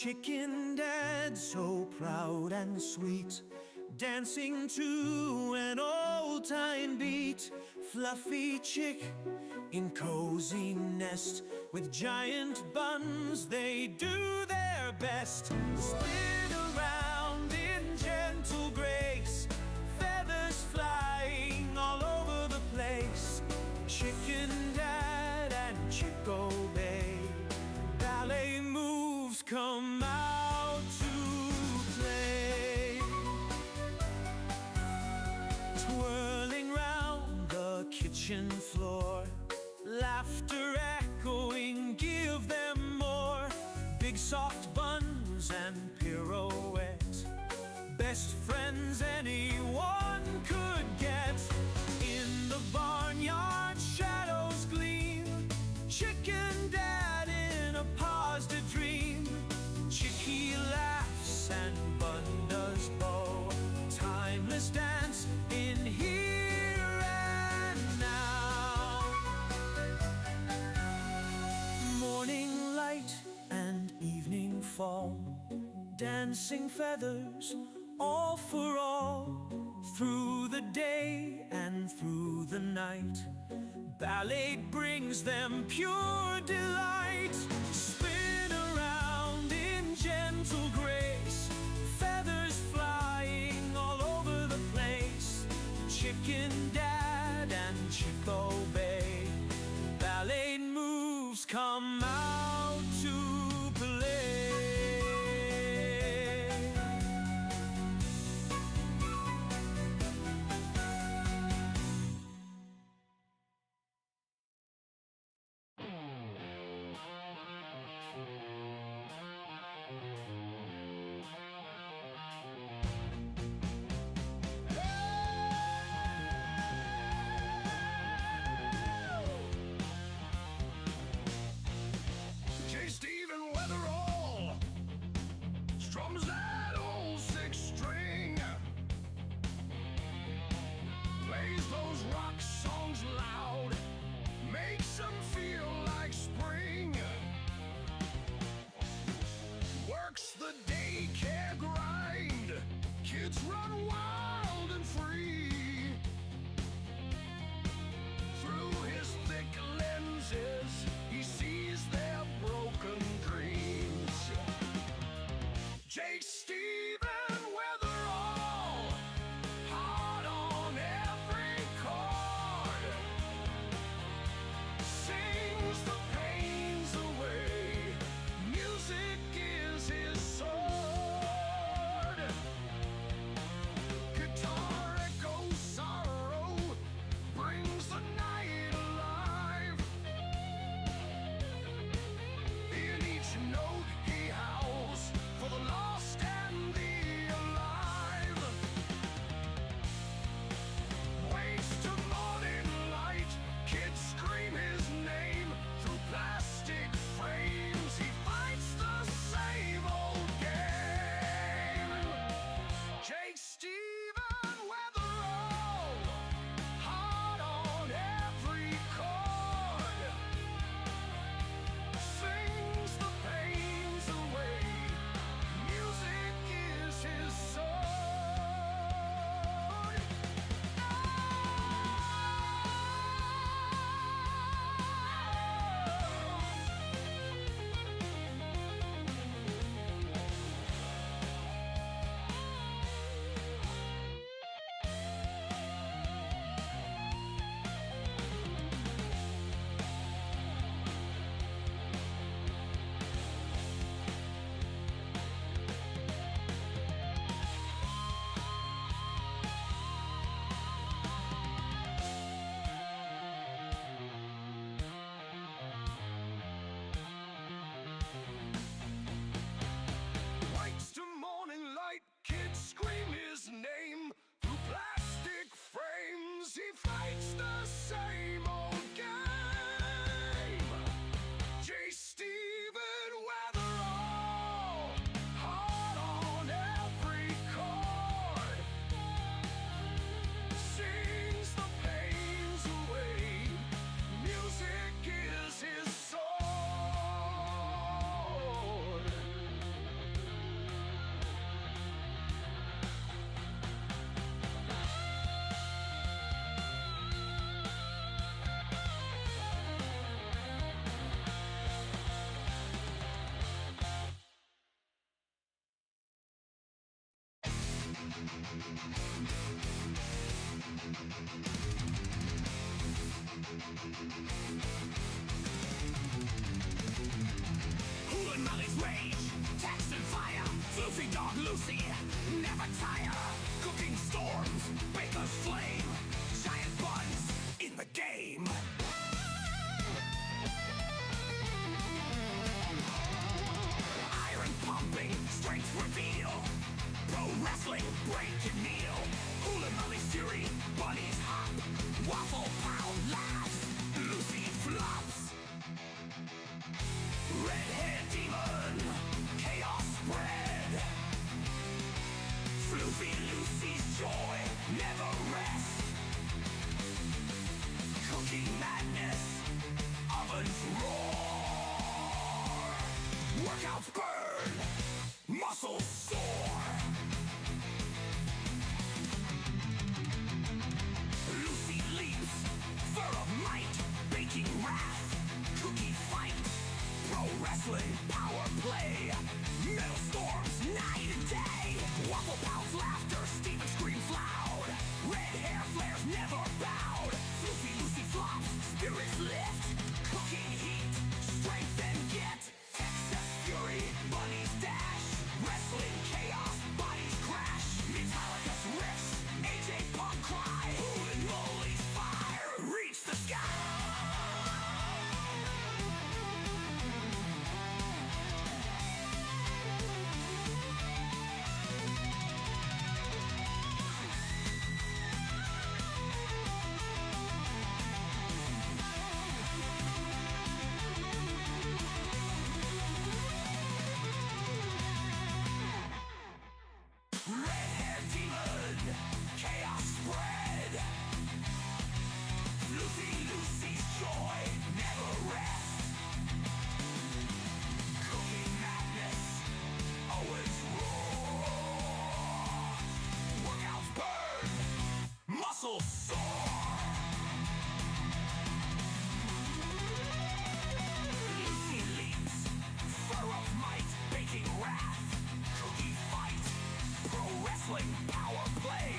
chicken dad, so proud and sweet, dancing to an old-time beat. Fluffy chick in cozy nest, with giant buns they do their best. Spin around in gentle grace, feathers flying all over the place. Chicken dad and chick obey, ballet moves come out to play. Twirling round the kitchen floor, laughter echoing, give them more. Big soft buns and pirouette, best friends anyone could get. In the barnyard shadows gleam, chicken dad in a positive dream. Chicky laughs and Bun does bow, timeless dance in here and now. Morning light and evening fall, dancing feathers all for all. Through the day and through the night, ballet brings them pure delight. Spin around in gentle grace, feathers flying all over the place. Chicken dad and chick obey, ballet moves come out to play. Hooling Molly's rage, text and fire. Floofy dog Lucy, never tire. Cooking storms, baker's flame. Giant Bunz in the game. Iron pumping, strength reveal. Pro wrestling, break and kneel. Hooling Molly's fury, bunnies hop. Waffle pound laughs, Lucy flops. Red-haired demon, chaos spread. Floofy Lucy's joy never rests. Cooking madness, ovens roar. Workouts burn, muscles soar. Lucy leaps, fur of might, baking wrath. Cookie fight, pro wrestling, power play. Metal storms, night and day. Waffle pounds, laughter, Steven screams loud. Red hair flares, never bowed. Floofy Lucy flops, spirits lift. Cooking heat, strength and get. Excess fury, bunnies dash. Wrestling chaos, bodies crash. Metallica's riffs, AJ Punk cry. Hooling Molly's fire, reach the sky. Red-haired demon, chaos spread. Floofy Lucy's joy never rests. Cooking madness, always roar. Workouts burn, muscles soar. Lucy leaps, fur of might, baking wrath. Cookie fight, pro wrestling, power play.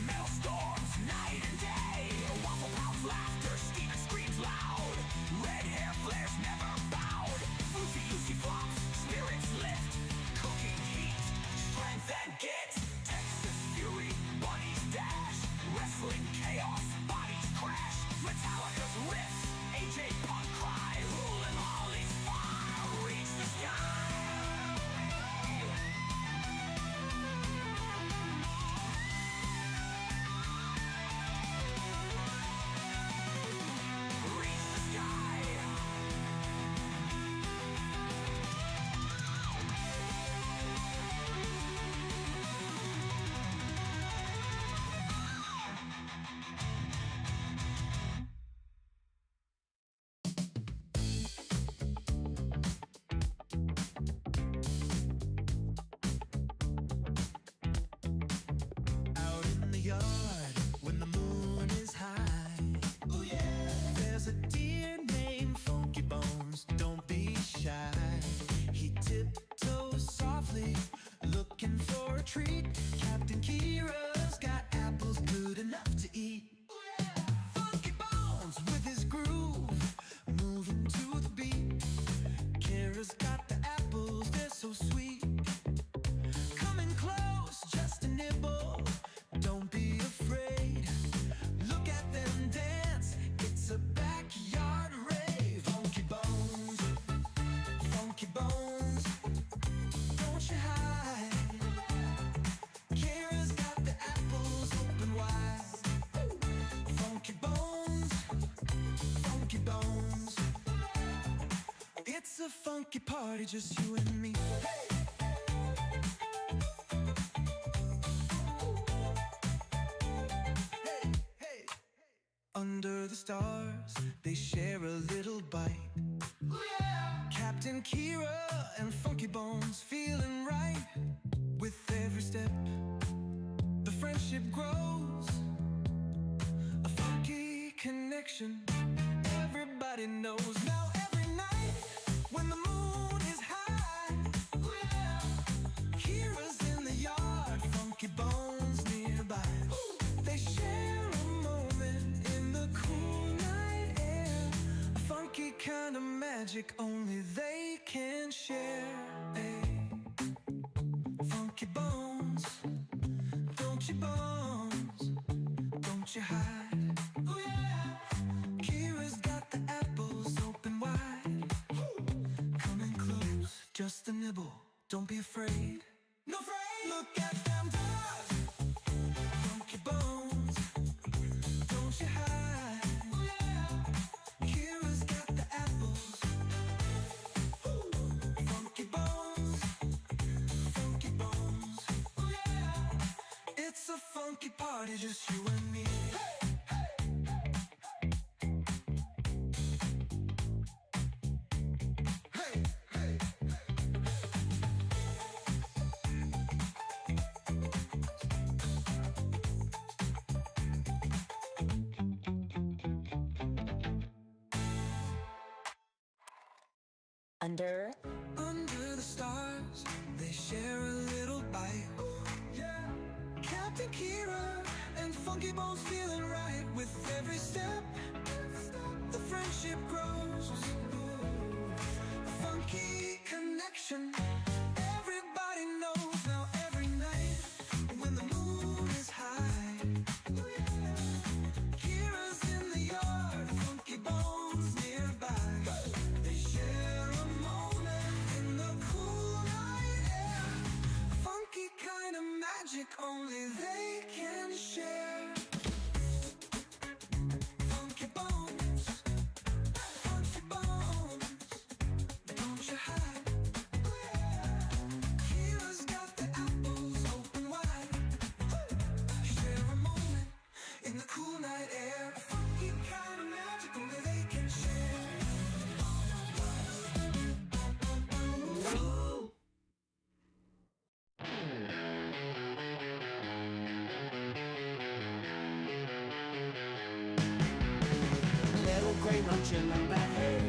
Metal storms, night and day. Waffle pounds, laughter, Steven screams loud. Red hair flares, never bowed. Floofy Lucy flops, spirits lift. Cooking heat, strength and get. Texas fury, bunnies dash. Wrestling chaos, bodies crash. Metallica's riffs, AJ Punk cry. Hooling Molly's fire, reach the sky. Reach the sky. Out in the yard when the moon is high. Oh yeah. There's a deer named Funky Bones. Don't be shy. He tiptoes softly, looking for a treat. Captain Kira's got apples good enough to eat. Oh yeah. Funky Bones with his groove, moving to the beat. Kira's got the apples, they're so sweet. Coming close, just a nibble. Don't be afraid. Look at them dance. It's a backyard rave. Funky Bones, Funky Bones. Don't you hide. Kira's got the apples open wide. Funky Bones, Funky Bones. It's a funky party, just you and me. Under the stars, they share a little bite. Captain Kira and Funky Bones feeling right. With every step, the friendship grows. A funky connection, everybody knows. Now every night, when the moon is high, Kira's in the yard, Funky Bones magic only they can share. Hey, funky bones, don't you bones, don't you hide. Oh yeah, Kira's got the apples open wide. Coming close, just a nibble, don't be afraid. No afraid. Look at them dogs, funky bones, don't you hide. Oh yeah, Kira's got the apples. Funky bones, funky bones. Oh yeah, it's a funky party, just you and me. Hey, hey, Under the stars, they share a little bite. Yeah, Captain Kira and Funky Bones feeling right with every step. The friendship grows. A funky connection. Everybody knows now every night when the moon is high. Kira's in the yard, Funky Bones nearby. They share a moment in the cool night air. Funky kind of magic only they can share. Funky bones, don't you hide. Kira's got the apples open wide. Share a moment in the cool night air. Funky kind of magic only they can share. Little gray luncheon in the hay,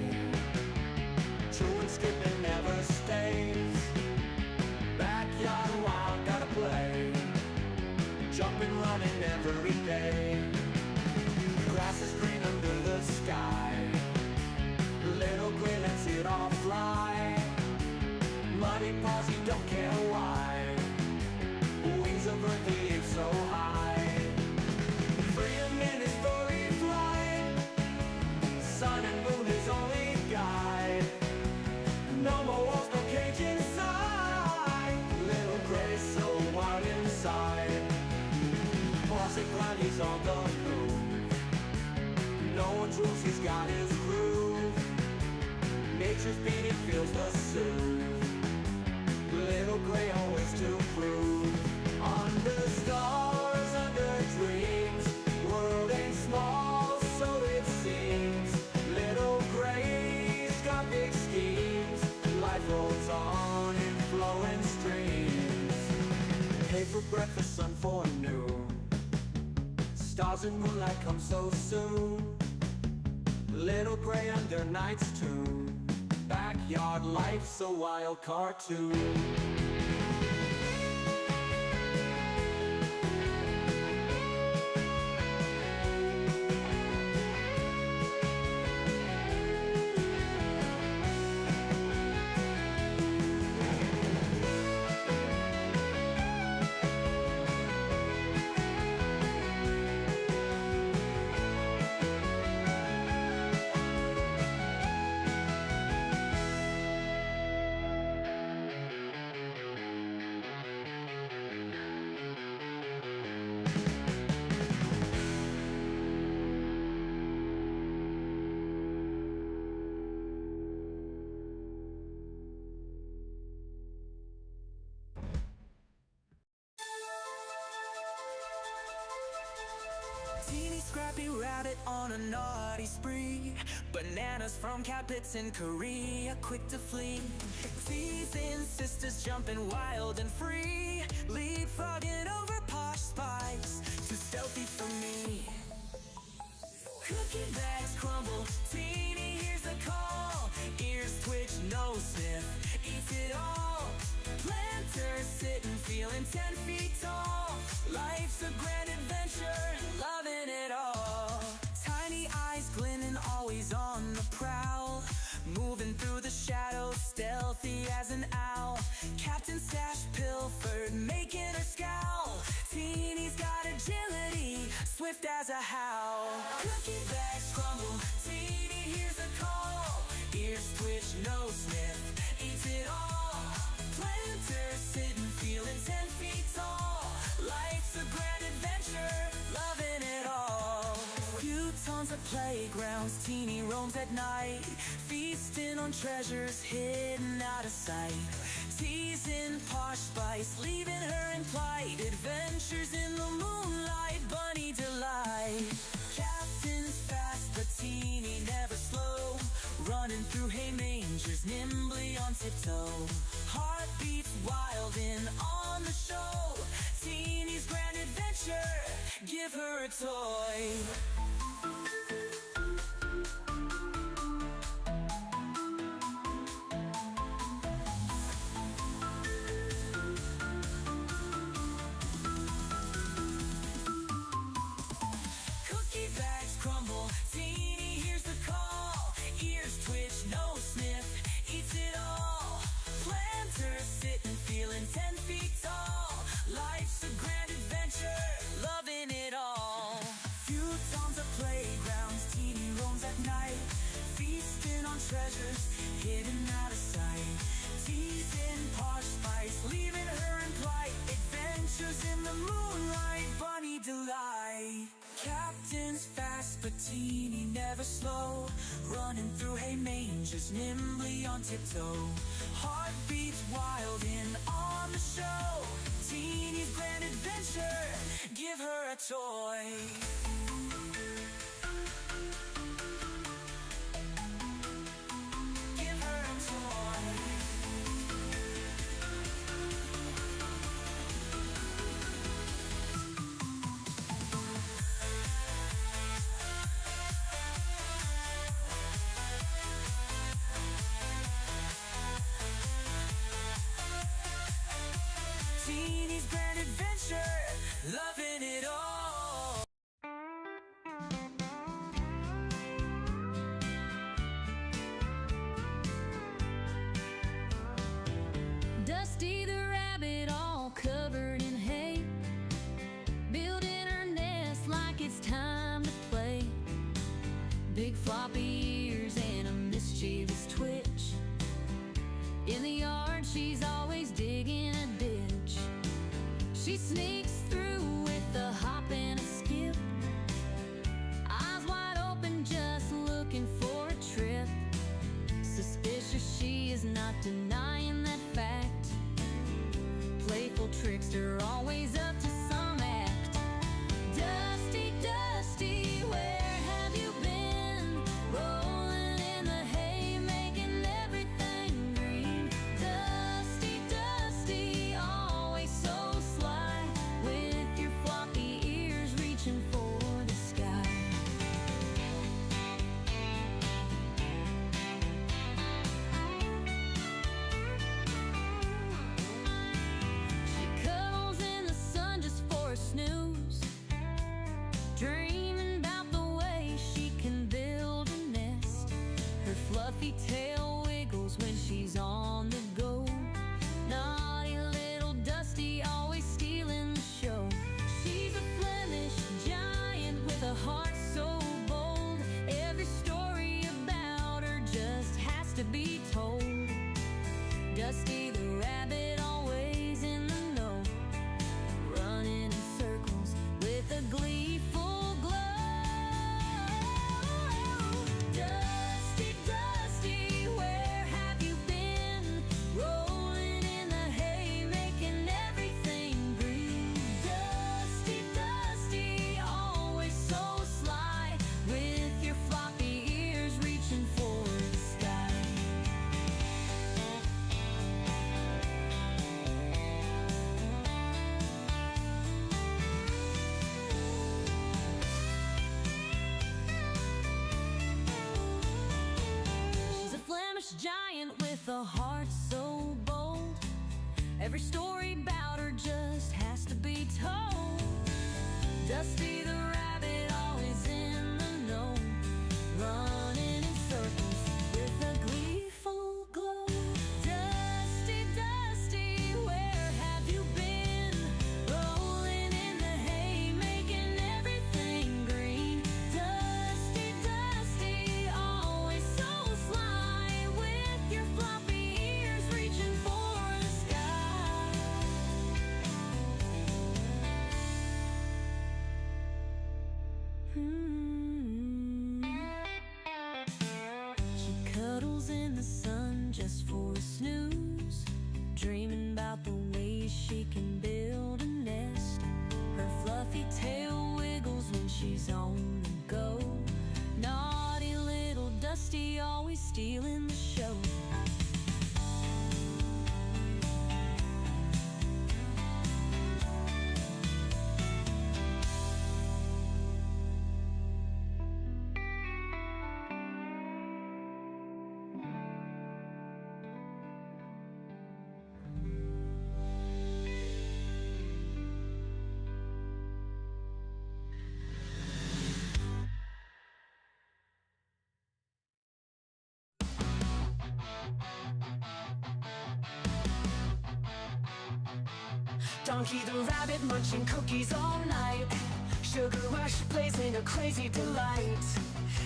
chewing, skipping, never stays. Backyard wild, gotta play, jumping, running every day. Grass is green under the sky, little gray lets it all fly. Muddy paws, you don't care why, wings of earth, he aim so high. Freedom in his furry flight, sun and moon his only guide. No more walls, no cage inside, little gray so wild inside. Boss and grind, he's on the move, no one's rules, he's got his groove. Nature's beat, he feels the soothe, little gray always to prove. Under stars, under dreams, world ain't small, so it seems. Little gray's got big schemes, life rolls on in flowing streams. Hay for breakfast, sun for noon, stars and moonlight come so soon. Little gray under night's tune, backyard life's a wild cartoon. Teeny scrappy rabbit on a naughty spree. Bananas from cat pits in Korea, quick to flee. Teasing sisters jumping wild and free. Leapfrogging over Posh spice, too stealthy for me. Cookie bags crumble, Teeny hears the call. Ears twitch, nose sniff, eats it all. Planters sitting, feeling 10 feet tall. Life's a grand adventure, loving it all. Tiny eyes glinting, always on the prowl. Moving swift as a howl. Cookie bags crumble, Teeny hears a call. Ears twitch, nose sniff, eats it all. Planter sitting, feeling 10 feet tall. Life's a grand adventure, loving it all. Few tons of playgrounds, Teeny roams at night, feasting on treasures hidden out of sight. Teasing Posh spice, leaving her in plight. Adventures in the moonlight, bunny delight. Captain's fast, but Teeny never slow. Running through hay mangers, nimbly on tiptoe. Heart beats wild in on the show. Teeny's grand adventure, give her a toy. Cookie bags crumble, Teeny hears the call. Ears twitch, nose sniff, eats it all. Planter sitting, feeling 10 feet tall. Life's a grand adventure, loving it all. Few tons of playgrounds, Teeny roams at night, feasting on treasures hidden out of sight. Teasing Posh spice, leaving her in plight. Adventures in the moonlight, bunny delight. Captain's fast, but Teeny never slow. Running through hay mangers, nimbly on tiptoe. Heart beats wild in on the show. Teeny's grand adventure, give her a toy. Give her a toy. Teeny's grand adventure, loving it all. Dusty the rabbit, all covered in hay, building her nest like it's time to play. Big floppy ears and a mischievous twitch. In the yard, she's always digging a ditch. She sneaks through with a hop and a skip, eyes wide open, just looking for a trip. Suspicious, she is not denying that fact. Playful trickster, always up to some act. Dusty, Dusty, where have you been? Rolling in the hay, making everything green. Dusty, Dusty, always so sly, with your floppy ears reaching for the sky. She cuddles in the sun just for a snooze, dreaming about the way she can build a nest. Her fluffy tail wiggles when she's on the go. Naughty little Dusty, always stealing the show. She's a Flemish giant with a heart so bold. Every story about her just has to be told. Dusty the rabbit, always in the know, running in circles with a gleeful glow. Dusty, Dusty, where have you been? Rolling in the hay, making everything green. Dusty, Dusty, always so sly, with your floppy ears reaching for the sky. She's a Flemish giant with a heart so bold. Every story about her just has to be told. Dusty the rabbit, always in the know, running in circles with a gleeful glow. Dusty, Dusty, where have you been? Rolling in the hay, making everything She cuddles in the sun just for a snooze, dreaming about the ways she can build a nest. Her fluffy tail wiggles when she's on the go. Naughty little Dusty, always stealing the show. Donkey the rabbit munching cookies all night. Sugar Rush plays in a crazy delight.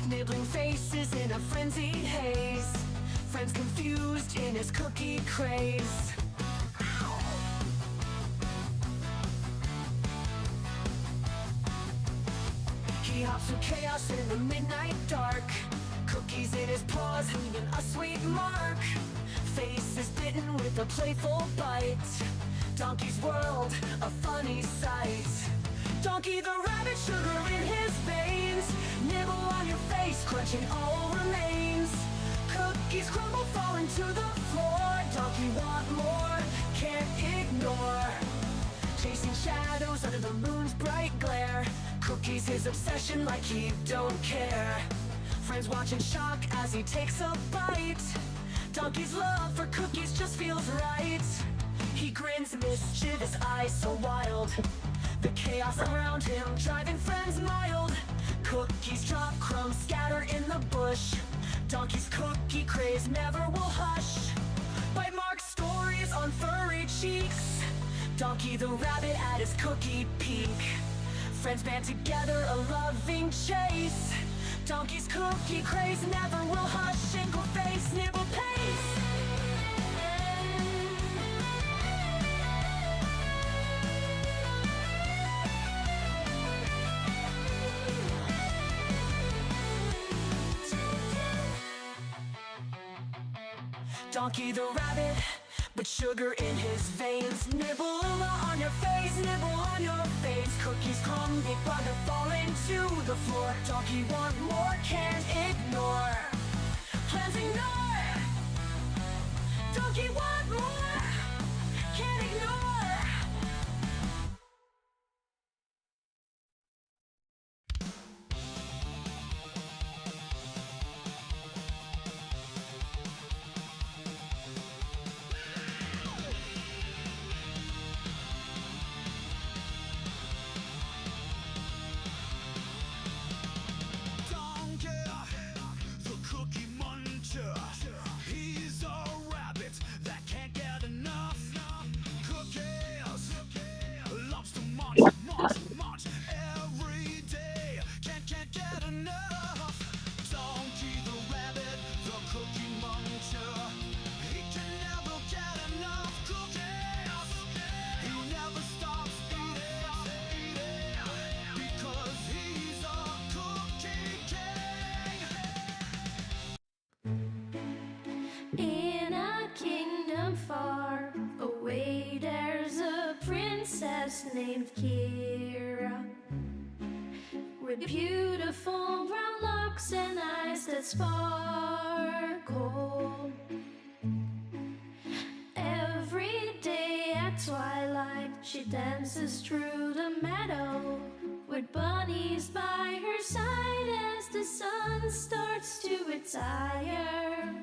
Nibbling faces in a frenzied haze. Friends confused in his cookie craze. He hops through chaos in the midnight dark. Cookies in his paws, leaving a sweet mark. Face is bitten with a playful bite. Donkey's world, a funny sight. Donkey the rabbit, sugar in his veins. Nibble on your face, crunching all remains. Cookies crumble, falling to the floor. Donkey want more, can't ignore. Chasing shadows under the moon's bright glare. Cookies his obsession like he don't care. Friends watch in shock as he takes a bite. Donkey's love for cookies just feels right. He grins, mischievous eyes so wild. The chaos around him driving friends mild. Cookies drop, crumbs scatter in the bush. Donkey's cookie craze never will hush. Bite mark stories on furry cheeks. Donkey the rabbit at his cookie peak. Friends band together, a loving chase. Donkey's cookie craze never will hush. Single face, nibble pace. Donkey the rabbit, but sugar in his veins. Nibble on your face, nibble on your face. Cookies crumb, big bugger falling to the floor. Donkey want more, can't ignore. Plans ignore. Donkey want more, can't ignore. He's a rabbit that can't get enough. Cookies loves to munch every day. Can't get enough. Donkey the rabbit, the cookie muncher. He can never get enough cookies. He never stops eating because he's a cookie king. In a kingdom far away, there's a princess named Kira, with beautiful brown locks and eyes that sparkle. Every day at twilight, she dances through the meadow, with bunnies by her side as the sun starts to retire.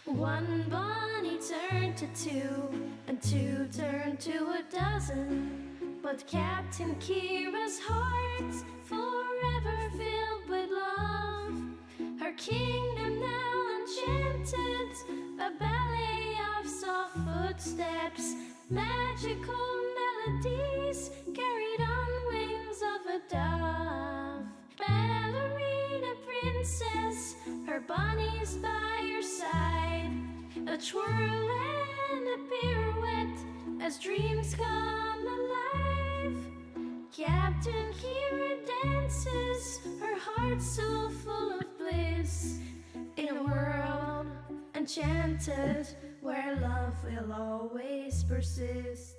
One bunny turned to two, and two turned to a dozen. But Captain Kira's heart's forever filled with love. Her kingdom now enchanted, a ballet of soft footsteps, magical melodies carried on wings of a dove. Ballerina princess, her bunnies by your side, a twirl and a pirouette as dreams come alive. Captain Kira bliss in a world enchanted where love will always persist.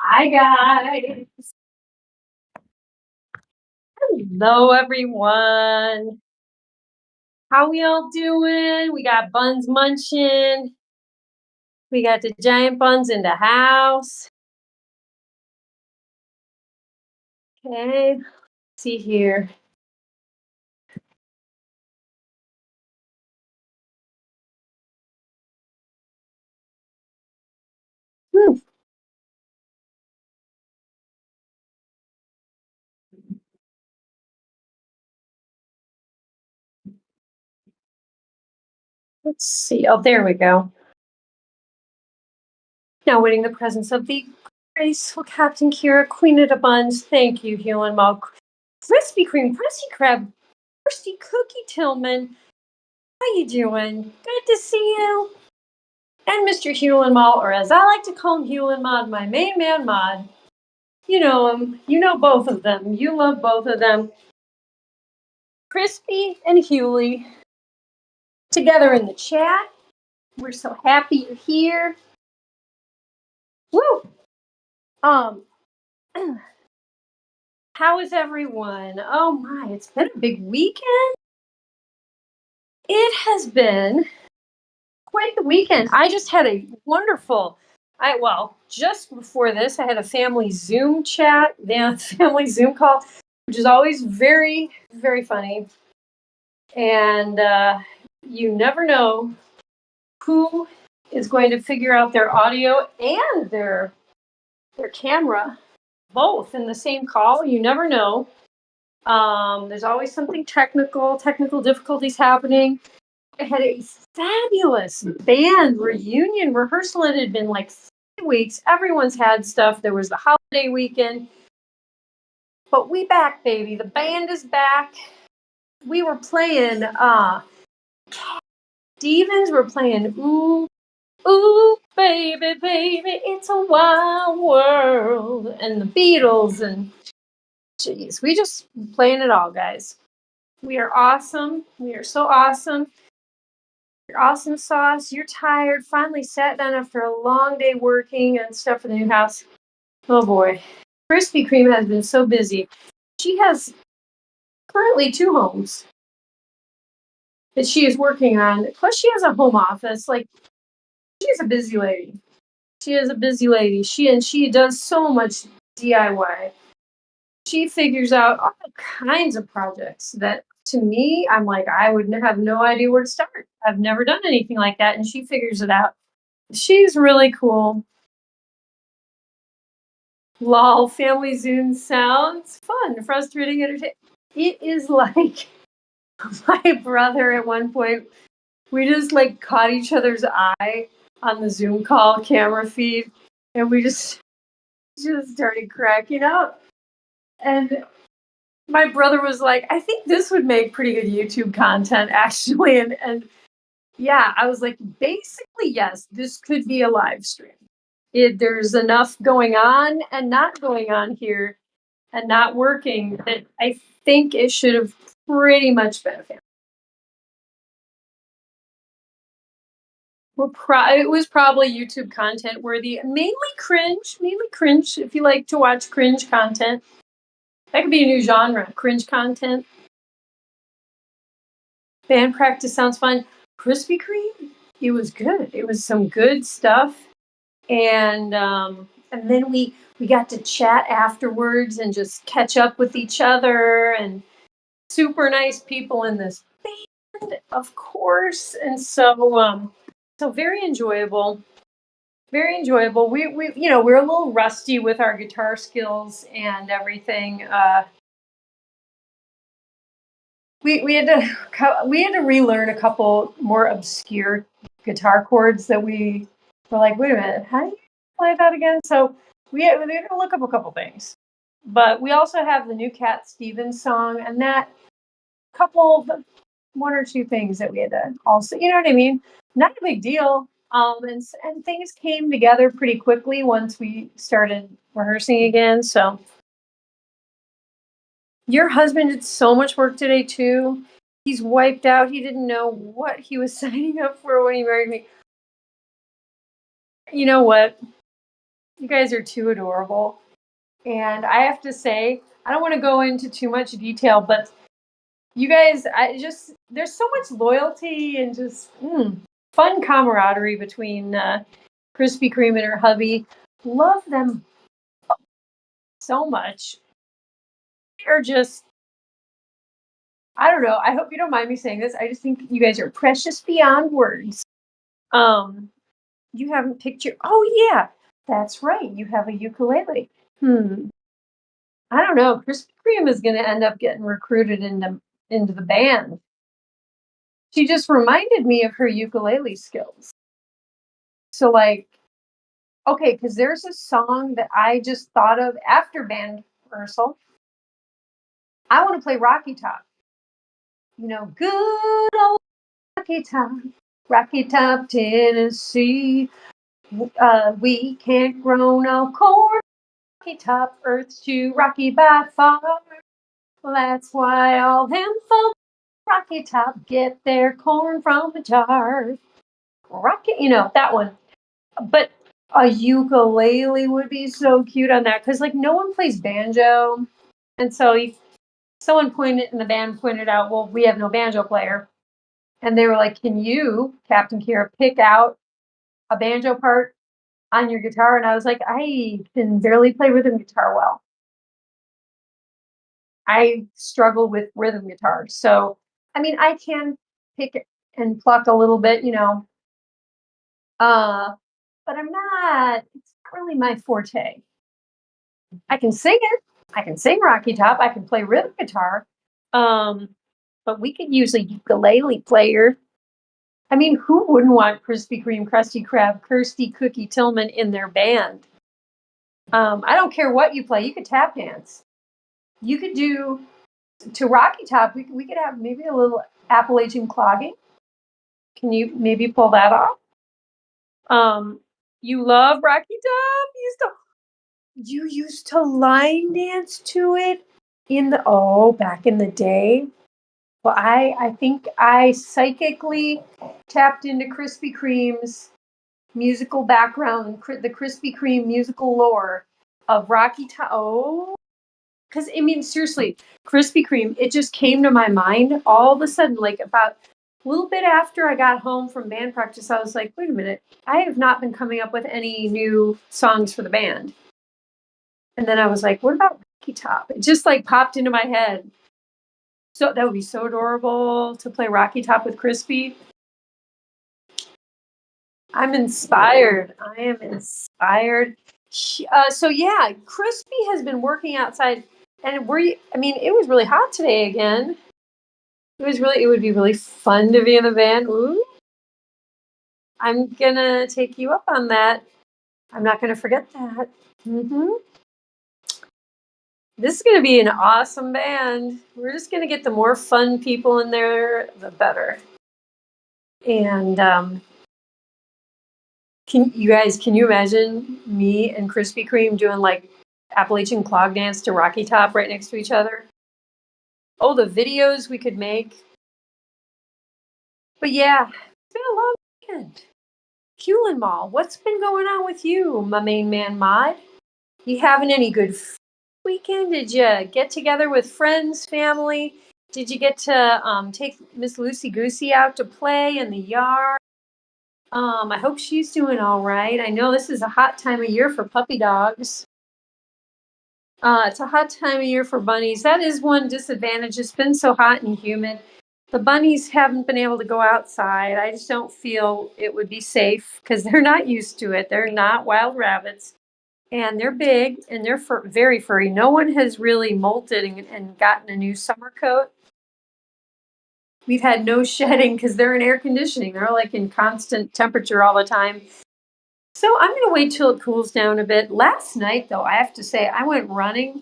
Hi guys. Hello everyone. How we all doing? We got Bunz munching. We got the giant buns in the house. Okay, let's see here. Hmm. Let's see. Oh, there we go. Now waiting the presence of the graceful Captain Kira, Queen of the Buns. Thank you, Hewlin Mall. Krispy Kreme, Krusty Krab, Thirsty Cookie Tillman. How you doing? Good to see you. And Mr. Hewlin Mall, or as I like to call him, Hewlin Mod, my main man Mod. You know him. You know both of them. You love both of them. Crispy and Hewley together in the chat. We're so happy you're here. Woo! How is everyone? Oh my, it's been a big weekend. It has been quite the weekend. I just had a wonderful, just before this, I had a family Zoom chat, family Zoom call, which is always very, very funny. And you never know who is going to figure out their audio and their camera both in the same call. You never know. There's always something technical difficulties happening. I had a fabulous band reunion rehearsal. It had been like 3 weeks. Everyone's had stuff. There was the holiday weekend. But we back, baby. The band is back. We were playing Stevens. We're playing Ooh, Ooh, baby, baby, it's a wild world. And the Beatles and geez, we just playing it all, guys. We are awesome. We are so awesome. You're awesome sauce. You're tired. Finally sat down after a long day working and stuff for the new house. Oh boy. Krispy Kreme has been so busy. She has currently 2 homes that she is working on. Plus she has a home office. Like, she's a busy lady. She is a busy lady. She does so much DIY. She figures out all kinds of projects that to me, I'm like, I would have no idea where to start. I've never done anything like that. And she figures it out. She's really cool. Lol, family Zoom sounds fun, frustrating, entertaining. It is like my brother at one point, we just like caught each other's eye on the Zoom call camera feed. And we just started cracking up. And my brother was like, I think this would make pretty good YouTube content, actually. And yeah, I was like, basically, yes, this could be a live stream. There's enough going on and not going on here and not working that I think it should have pretty much been a family. It was probably YouTube content worthy, mainly cringe. If you like to watch cringe content, That could be a new genre. Cringe content. Band practice sounds fun. Krispy Kreme, it was good. It was some good stuff. And then we got to chat afterwards and just catch up with each other, and super nice people in this band, of course. And so very enjoyable. Very enjoyable. We we're a little rusty with our guitar skills and everything. We had to relearn a couple more obscure guitar chords that we were like, wait a minute, how do you play that again? So we had to look up a couple things. But we also have the new Cat Stevens song, and that couple, one or two things that we had to also, you know what I mean? Not a big deal. And things came together pretty quickly once we started rehearsing again. So your husband did so much work today too. He's wiped out. He didn't know what he was signing up for when he married me. You know what? You guys are too adorable. And I have to say, I don't want to go into too much detail, but you guys, there's so much loyalty and just fun camaraderie between Krispy Kreme and her hubby. Love them so much. They're just, I don't know. I hope you don't mind me saying this. I just think you guys are precious beyond words. You haven't picked your. Oh yeah, that's right. You have a ukulele. I don't know. Krispy Kreme is going to end up getting recruited into the band. She just reminded me of her ukulele skills. So like, okay, because there's a song that I just thought of after band rehearsal. I want to play Rocky Top. You know, good old Rocky Top, Tennessee. We can't grow no corn. Rocky Top, Earth's too rocky by far. Well, that's why all them folks Rocky Top get their corn from a jar. Rocky, that one. But a ukulele would be so cute on that, because like no one plays banjo, and so someone in the band pointed out, well, we have no banjo player, and they were like, can you, Captain Kira, pick out a banjo part on your guitar? And I was like, I can barely play rhythm guitar well. I struggle with rhythm guitar. So, I mean, I can pick and pluck a little bit, but it's not really my forte. I can sing it. I can sing Rocky Top. I can play rhythm guitar. But we could use a ukulele player. I mean, who wouldn't want Krispy Kreme, Krusty Krab, Kirsty, Cookie Tillman in their band? I don't care what you play. You could tap dance. You could do to Rocky Top. We could have maybe a little Appalachian clogging. Can you maybe pull that off? You love Rocky Top. You used to line dance to it back in the day. Well, I think I psychically tapped into Krispy Kreme's musical background, the Krispy Kreme musical lore of Rocky Top. Oh, because I mean, seriously, Krispy Kreme, it just came to my mind all of a sudden, like about a little bit after I got home from band practice. I was like, wait a minute, I have not been coming up with any new songs for the band. And then I was like, what about Rocky Top? It just like popped into my head. So that would be so adorable to play Rocky Top with Crispy. I'm inspired. I am inspired. So yeah, Crispy has been working outside, and it was really hot today again. It would be really fun to be in the van. Ooh. I'm gonna take you up on that. I'm not gonna forget that. This is gonna be an awesome band. We're just gonna get the more fun people in there, the better. And can you imagine me and Krispy Kreme doing like Appalachian clog dance to Rocky Top right next to each other? Oh, the videos we could make. But yeah, it's been a long weekend. Hewlin Mall, what's been going on with you, my main man Mod? You having any good weekend? Did you get together with friends, family? Did you get to take Miss Lucy Goosey out to play in the yard? I hope she's doing all right. I know this is a hot time of year for puppy dogs. It's a hot time of year for bunnies. That is one disadvantage. It's been so hot and humid. The bunnies haven't been able to go outside. I just don't feel it would be safe because they're not used to it. They're not wild rabbits. And they're big and they're very furry. No one has really molted and gotten a new summer coat. We've had no shedding because they're in air conditioning. They're like in constant temperature all the time. So I'm going to wait till it cools down a bit. Last night, though, I have to say, I went running.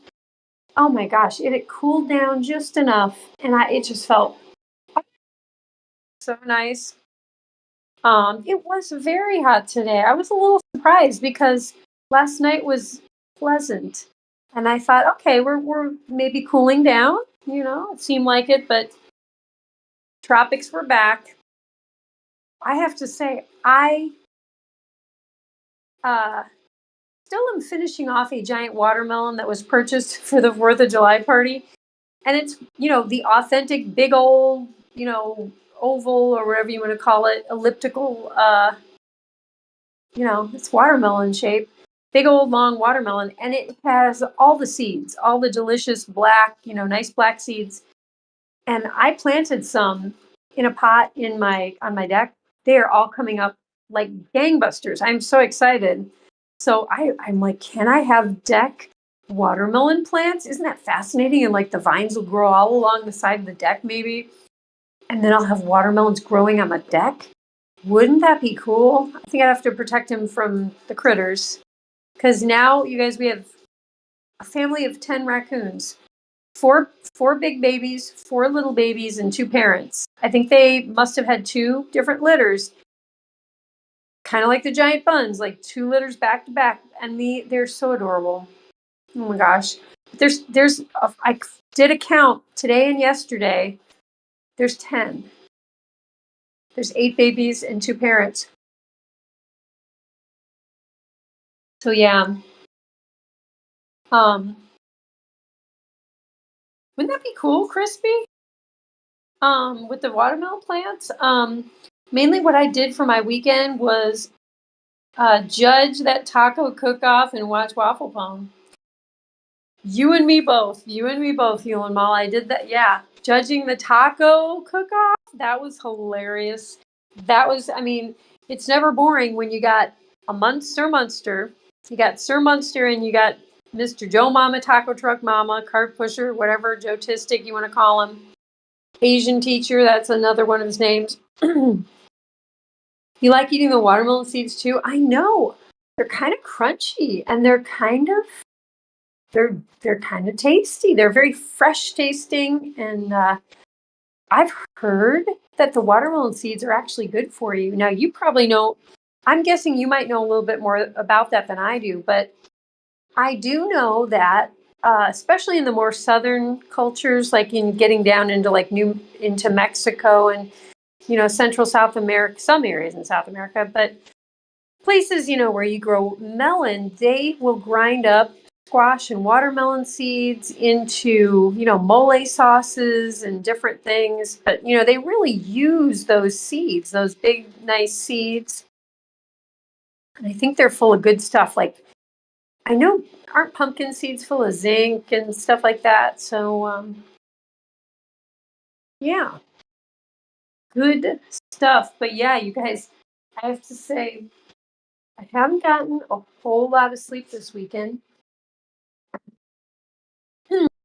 Oh my gosh, it had cooled down just enough, and it just felt so nice. It was very hot today. I was a little surprised because last night was pleasant, and I thought, okay, we're maybe cooling down. It seemed like it, but tropics were back. I have to say, I uh, still am finishing off a giant watermelon that was purchased for the 4th of July party. And it's, the authentic big old, oval or whatever you want to call it, elliptical, it's watermelon shape, big old long watermelon. And it has all the seeds, all the delicious black, nice black seeds. And I planted some in a pot on my deck. They are all coming up like gangbusters. I'm so excited. So I'm like, can I have deck watermelon plants? Isn't that fascinating? And like the vines will grow all along the side of the deck maybe. And then I'll have watermelons growing on the deck. Wouldn't that be cool? I think I'd have to protect him from the critters. Because now, you guys, we have a family of 10 raccoons. Four big babies, 4 little babies, and 2 parents. I think they must have had 2 different litters, kind of like the giant Bunz, like 2 litters back to back, and they're so adorable. Oh my gosh, I did a count today and yesterday. There's 10. There's 8 babies and 2 parents. So yeah, wouldn't that be cool, Crispy? With the watermelon plants. Mainly what I did for my weekend was judge that taco cook-off and watch Waffle Pone. You and me both, Hugh and Mal. I did that, yeah. Judging the taco cook-off, that was hilarious. I mean, it's never boring when you got Sir Munster, you got Sir Munster, and you got Mr. Joe Mama, Taco Truck Mama, Cart Pusher, whatever, Joe Tistic you want to call him. Asian teacher, that's another one of his names. You like eating the watermelon seeds too? I know. They're kind of crunchy and they're kind of tasty. They're very fresh tasting, and I've heard that the watermelon seeds are actually good for you. Now you probably know. I'm guessing you might know a little bit more about that than I do, but I do know that especially in the more southern cultures, like in getting down into into Mexico and Central South America, some areas in South America, but places where you grow melon, they will grind up squash and watermelon seeds into mole sauces and different things. But they really use those seeds, those big nice seeds, and I think they're full of good stuff. Like, I know, aren't pumpkin seeds full of zinc and stuff like that? So yeah, good stuff. But yeah, you guys, I have to say, I haven't gotten a whole lot of sleep this weekend.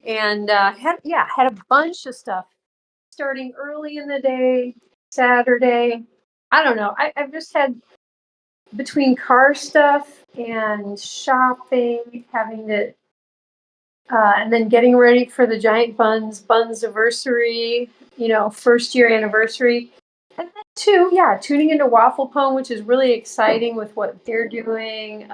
And had a bunch of stuff starting early in the day, Saturday. I don't know. I've just had, between car stuff and shopping, having to and then getting ready for the giant Bunz anniversary, first year anniversary. And then too, yeah, tuning into Waffle Pone, which is really exciting with what they're doing.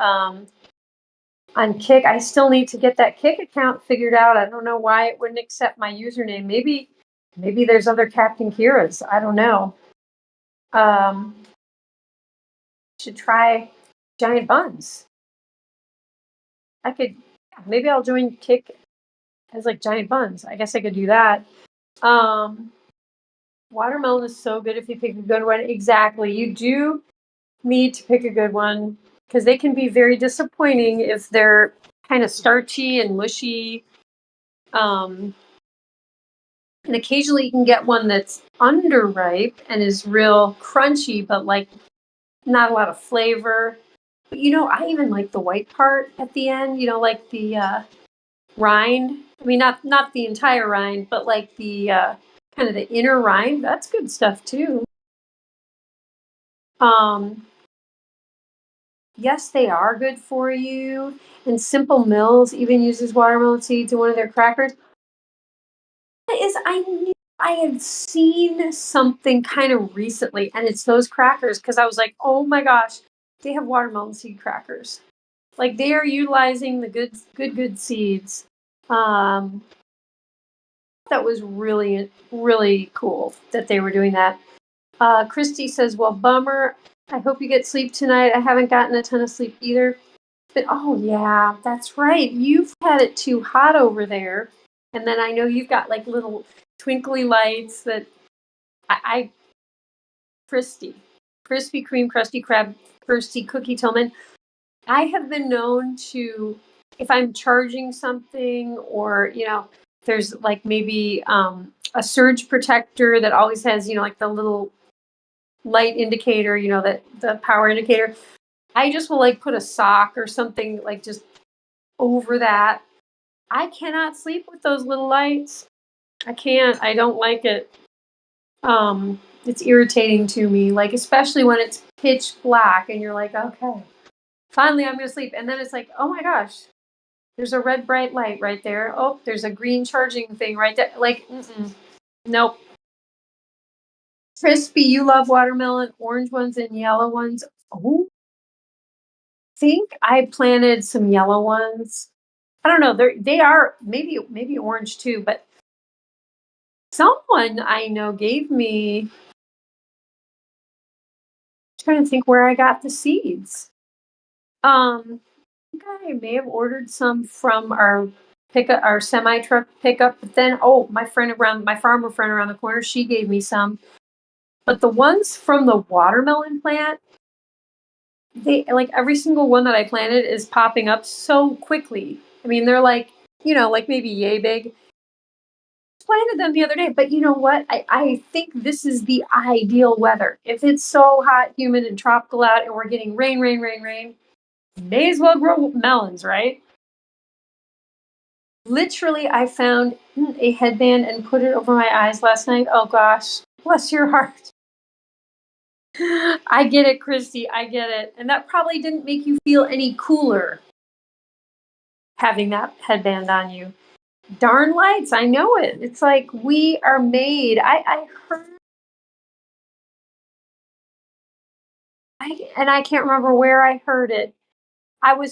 On Kick, I still need to get that Kick account figured out. I don't know why it wouldn't accept my username. Maybe there's other Captain Kira's. I don't know. Should try Giant Bunz. I could maybe I'll join Kick as like giant buns. I guess I could do that. Um, Watermelon is so good if you pick a good one. Exactly. You do need to pick a good one because they can be very disappointing if they're kind of starchy and mushy. And occasionally you can get one that's underripe and is real crunchy, but like not a lot of flavor. But I even like the white part at the end, like the rind. I mean, not the entire rind, but like the kind of the inner rind. That's good stuff too. Um, yes, they are good for you. And Simple Mills even uses watermelon seeds in one of their crackers. I knew I had seen something kind of recently, and it's those crackers because I was like, oh my gosh, they have watermelon seed crackers. Like they are utilizing the good seeds. Um, that was really, really cool that they were doing that. Christy says, well, bummer. I hope you get sleep tonight. I haven't gotten a ton of sleep either. But oh yeah, that's right. You've had it too hot over there. And then I know you've got like little twinkly lights that I Christy, Krispy Kreme, Krusty Krab, Kirsty, Cookie Tillman. I have been known to, if I'm charging something or, there's like maybe a surge protector that always has, like the little light indicator, that the power indicator. I just will like put a sock or something like just over that. I cannot sleep with those little lights. I can't. I don't like it. It's irritating to me, like especially when it's pitch black and you're like, okay, finally I'm gonna sleep. And then it's like, oh my gosh, there's a red bright light right there. Oh, there's a green charging thing right there. Like, nope. Crispy, you love watermelon, orange ones and yellow ones. Oh, think I planted some yellow ones. I don't know. They are maybe orange too, but someone I know gave me. I'm trying to think where I got the seeds. I think I may have ordered some from our semi truck pickup, but then my farmer friend around the corner, she gave me some. But the ones from the watermelon plant, they like every single one that I planted is popping up so quickly. I mean, they're like, like maybe yay big. Planted them the other day, but you know what? I think this is the ideal weather. If it's so hot, humid, and tropical out, and we're getting rain, rain, rain, rain, may as well grow melons, right? Literally, I found a headband and put it over my eyes last night. Oh gosh, bless your heart. I get it, Christy. I get it. And that probably didn't make you feel any cooler having that headband on you. Darn lights, I know it. It's like we are made. I heard, and I can't remember where I heard it.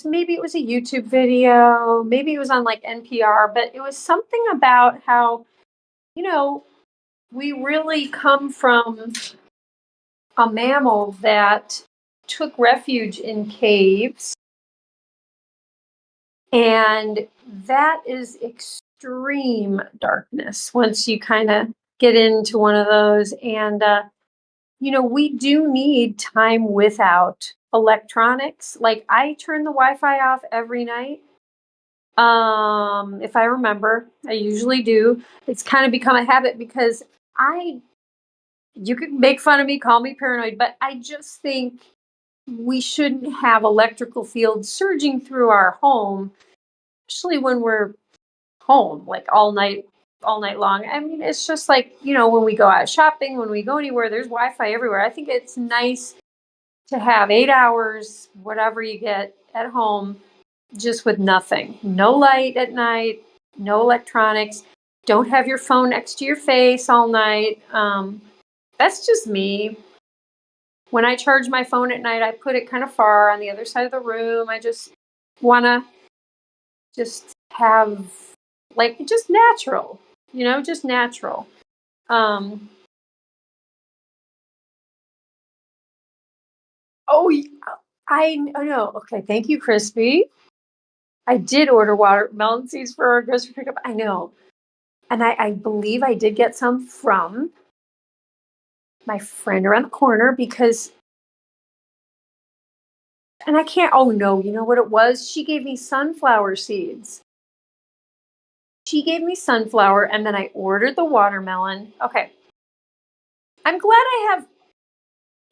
Maybe it was a YouTube video, maybe it was on like NPR, but it was something about how, you know, we really come from a mammal that took refuge in caves. And that is extreme darkness once you kind of get into one of those. And, we do need time without electronics. Like I turn the Wi-Fi off every night. If I remember, I usually do. It's kind of become a habit because you could make fun of me, call me paranoid, but I just think we shouldn't have electrical fields surging through our home, especially when we're home, like all night long. I mean, it's just like, when we go out shopping, when we go anywhere, there's Wi-Fi everywhere. I think it's nice to have 8 hours, whatever you get at home, just with nothing. No light at night, no electronics. Don't have your phone next to your face all night. That's just me. When I charge my phone at night, I put it kind of far on the other side of the room. I just want to just have like just natural, just natural. Um, oh, I know. Okay, thank you, Crispy. I did order watermelon seeds for our grocery pickup. I know. And I believe I did get some from my friend around the corner because, and I can't, oh no, you know what it was? She gave me sunflower seeds. She gave me sunflower and then I ordered the watermelon. Okay. I'm glad I have,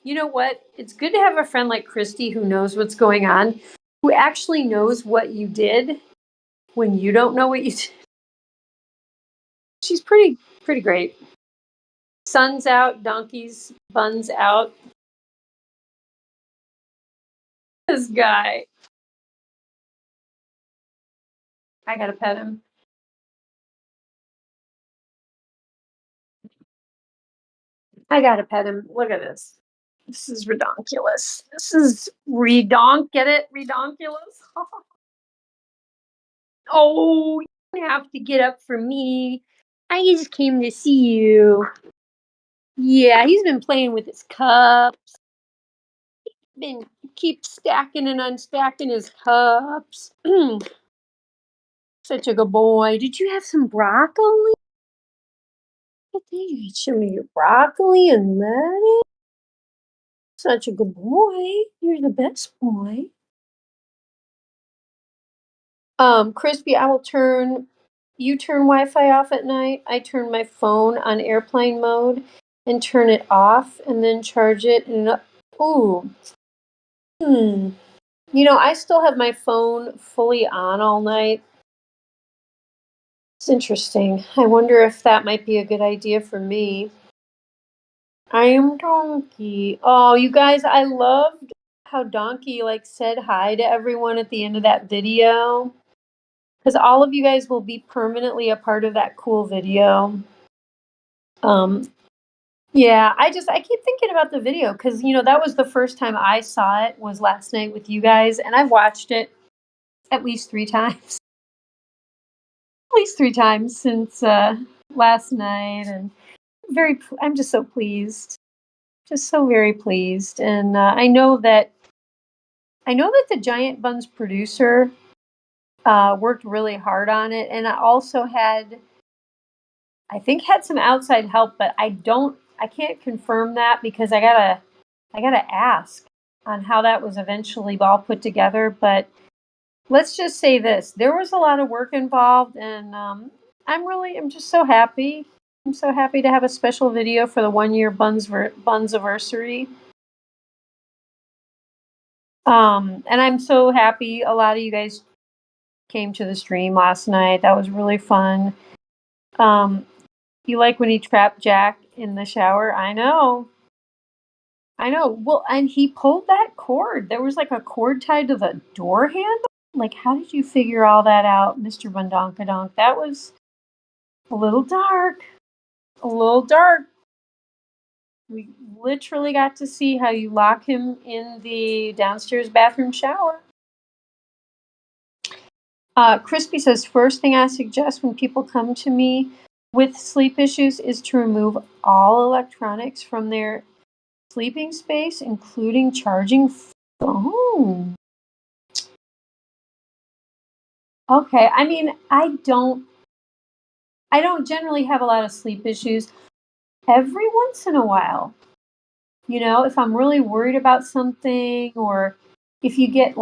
you know what? It's good to have a friend like Christy who knows what's going on, who actually knows what you did when you don't know what you did. She's pretty great. Sun's out, donkeys, buns out. This guy. I gotta pet him. I gotta pet him. Look at this. This is redonkulous. This is redonk. Get it? Redonkulous. Oh, you don't have to get up for me. I just came to see you. Yeah, he's been playing with his cups. Been keep stacking and unstacking his cups. Such a good boy. Did you have some broccoli? I think you show me your broccoli and lettuce. Such a good boy. You're the best boy. Crispy, you turn Wi-Fi off at night. I turn my phone on airplane mode and turn it off and then charge it and ooh. You know, I still have my phone fully on all night. It's interesting. I wonder if that might be a good idea for me. I am Donkey. Oh, you guys, I loved how Donkey said hi to everyone at the end of that video. Because all of you guys will be permanently a part of that cool video. Yeah, I keep thinking about the video because that was the first time I saw it was last night with you guys, and I've watched it at least 3 times. At least 3 times since last night, and I'm just so pleased, just so very pleased, and I know that the Giant Buns producer worked really hard on it, and I also had some outside help, but I can't confirm that because I gotta ask on how that was eventually all put together. But let's just say this: there was a lot of work involved, and I'm just so happy. I'm so happy to have a special video for the 1 year Buns anniversary. And I'm so happy a lot of you guys came to the stream last night. That was really fun. You like when he trapped Jack in the shower? I know. I know. Well, and he pulled that cord. There was a cord tied to the door handle. How did you figure all that out, Mr. Bundonkadonk? That was a little dark. A little dark. We literally got to see how you lock him in the downstairs bathroom shower. Crispy says, first thing I suggest when people come to me with sleep issues is to remove all electronics from their sleeping space, including charging phone. Okay, I mean, I don't generally have a lot of sleep issues. Every once in a while, if I'm really worried about something, or if you get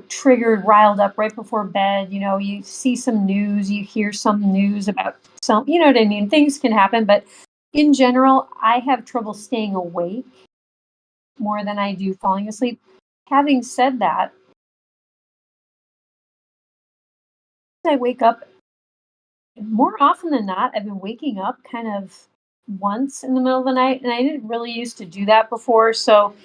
triggered, riled up right before bed, you see some news, you hear some news about some, you know what I mean? Things can happen, but in general, I have trouble staying awake more than I do falling asleep. Having said that, I wake up more often than not. I've been waking up kind of once in the middle of the night, and I didn't really used to do that before. So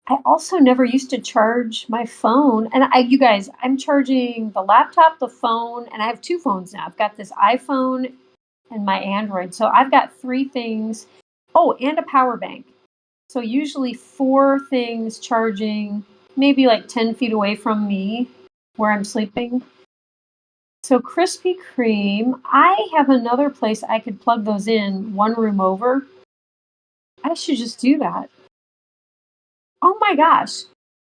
I also never used to charge my phone. And you guys, I'm charging the laptop, the phone, and I have 2 phones now. I've got this iPhone and my Android. So I've got 3 things. Oh, and a power bank. So usually 4 things charging maybe 10 feet away from me where I'm sleeping. So Krispy Kreme, I have another place I could plug those in 1 room over. I should just do that. Oh my gosh.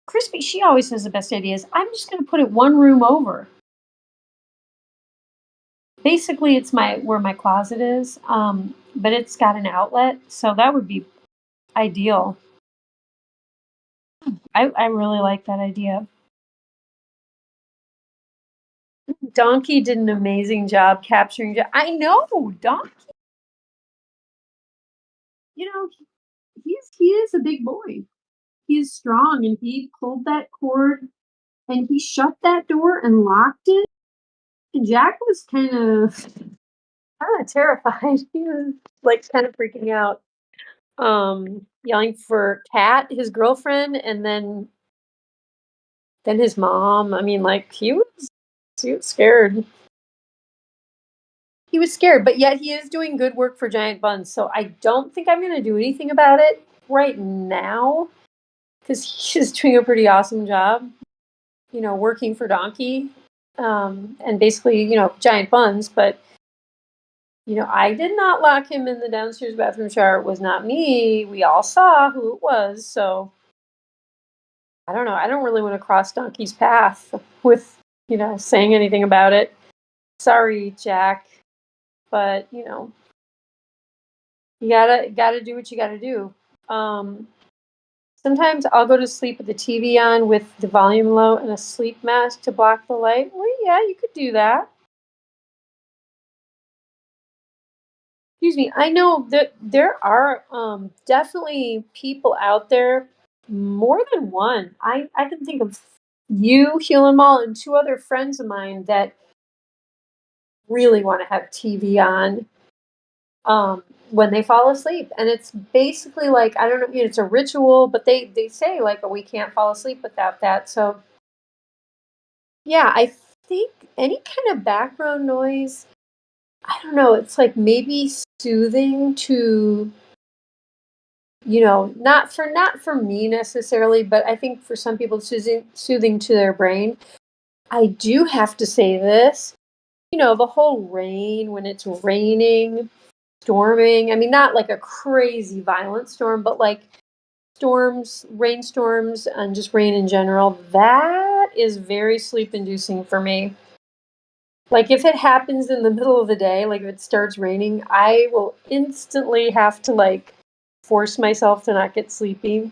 Crispy, she always has the best ideas. I'm just gonna put it one room over. Basically, it's my where my closet is, but it's got an outlet, so that would be ideal. I really like that idea. Donkey did an amazing job capturing. I know Donkey. He is a big boy. He is strong, and he pulled that cord, and he shut that door and locked it. And Jack was kind of terrified. He was like kind of freaking out, yelling for Kat, his girlfriend, and then his mom. I mean, like he was scared. He was scared, but yet he is doing good work for Giant Buns. So I don't think I'm going to do anything about it right now because he's doing a pretty awesome job, working for Donkey, and basically, Giant Buns. But I did not lock him in the downstairs bathroom shower. It was not me. We all saw who it was. So I don't know. I don't really want to cross Donkey's path with, saying anything about it. Sorry, Jack, but you gotta do what you gotta do. Um, Sometimes I'll go to sleep with the TV on with the volume low and a sleep mask to block the light. Well, yeah, you could do that. Excuse me. I know that there are definitely people out there, more than one. I can think of you, Hewlin Mall, and two other friends of mine that really want to have TV on when they fall asleep. And it's basically like, I don't know, it's a ritual, but they say like, oh, we can't fall asleep without that. So yeah, I think any kind of background noise, I don't know, it's like maybe soothing to, not for me necessarily, but I think for some people soothing to their brain. I do have to say this, the whole rain when it's raining, storming. I mean, not like a crazy violent storm, but like storms, rainstorms, and just rain in general. That is very sleep inducing for me. Like if it happens in the middle of the day, like if it starts raining, I will instantly have to like force myself to not get sleepy.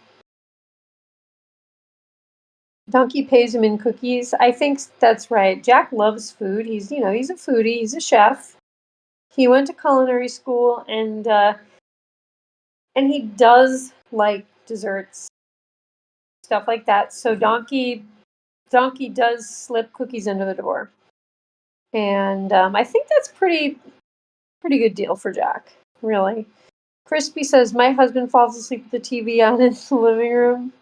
Donkey pays him in cookies. I think that's right. Jack loves food. He's a foodie. He's a chef. He went to culinary school, and he does like desserts, stuff like that. So Donkey does slip cookies under the door, and I think that's pretty good deal for Jack. Really. Crispy says my husband falls asleep with the TV on in the living room.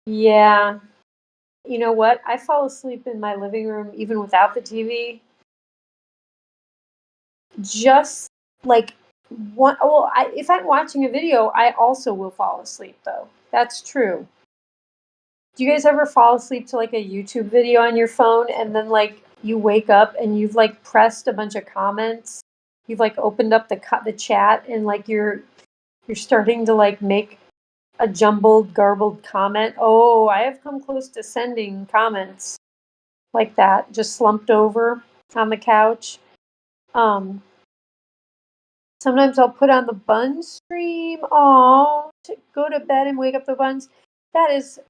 Yeah, you know what? I fall asleep in my living room even without the TV. Just like one. Well, if I'm watching a video, I also will fall asleep though. That's true. Do you guys ever fall asleep to like a YouTube video on your phone and then like you wake up and you've like pressed a bunch of comments? You've like opened up the chat and like you're starting to like make a jumbled, garbled comment. Oh, I have come close to sending comments like that, just slumped over on the couch. Um, Sometimes I'll put on the Bunz stream. Oh, to go to bed and wake up the Bunz. That is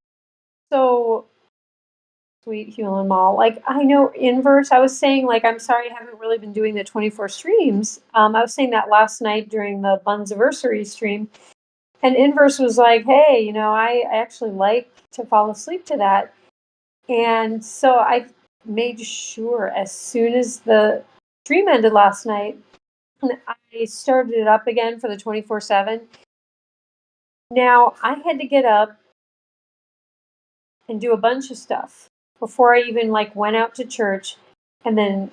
so sweet, Hewlin Mall. Like I know Inverse. I was saying like I'm sorry I haven't really been doing the 24 streams. I was saying that last night during the Bunziversary stream, and Inverse was like, "Hey, I actually like to fall asleep to that," and so I made sure as soon as the stream ended last night, I started it up again for the 24/7. Now I had to get up and do a bunch of stuff before I even like went out to church, and then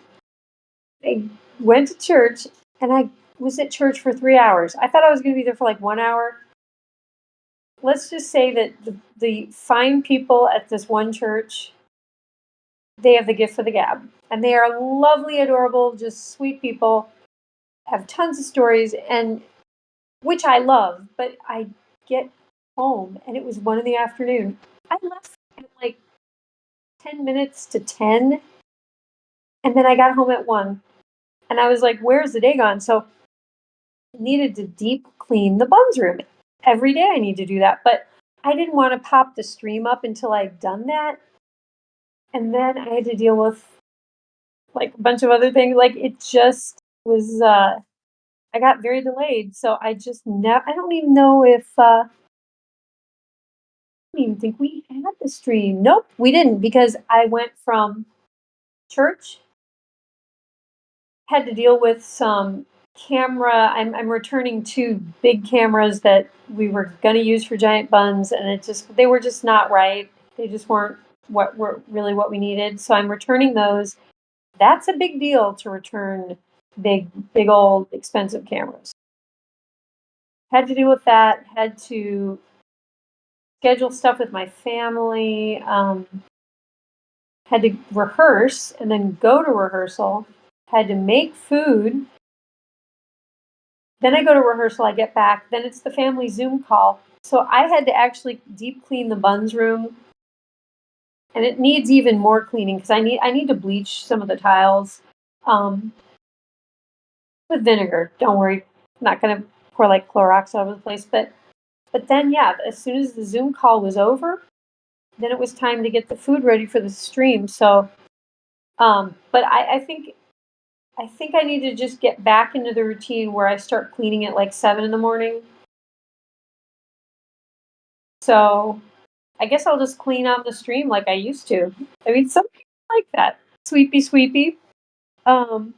I went to church and I was at church for 3 hours. I thought I was going to be there for like 1 hour. Let's just say that the fine people at this one church, they have the gift for the gab, and they are lovely, adorable, just sweet people. Have tons of stories, and which I love, but I get home, and it was 1 in the afternoon. I left at like 10 minutes to 10, and then I got home at 1. And I was like, where's the day gone? So I needed to deep clean the Bunz room. Every day I need to do that. But I didn't want to pop the stream up until I'd done that. And then I had to deal with like a bunch of other things. Like it just was I got very delayed. So I just never I don't even know if I don't even think we had the stream. Nope, we didn't because I went from church, had to deal with some camera. I'm returning 2 big cameras that we were gonna use for giant buns, and they were just not right. They just weren't what were really what we needed. So I'm returning those. That's a big deal to return big old expensive cameras. Had to deal with that. Had to schedule stuff with my family. Had to rehearse and then go to rehearsal. Had to make food. Then I go to rehearsal, I get back, then it's the family Zoom call. So I had to actually deep clean the Bunz room, and it needs even more cleaning because I need to bleach some of the tiles um, with vinegar. Don't worry, I'm not gonna pour like Clorox all over the place. But then yeah, as soon as the Zoom call was over, then it was time to get the food ready for the stream. So, but I think I need to just get back into the routine where I start cleaning at like 7 in the morning. So I guess I'll just clean on the stream like I used to. I mean, some people like that. Sweepy, sweepy. Um,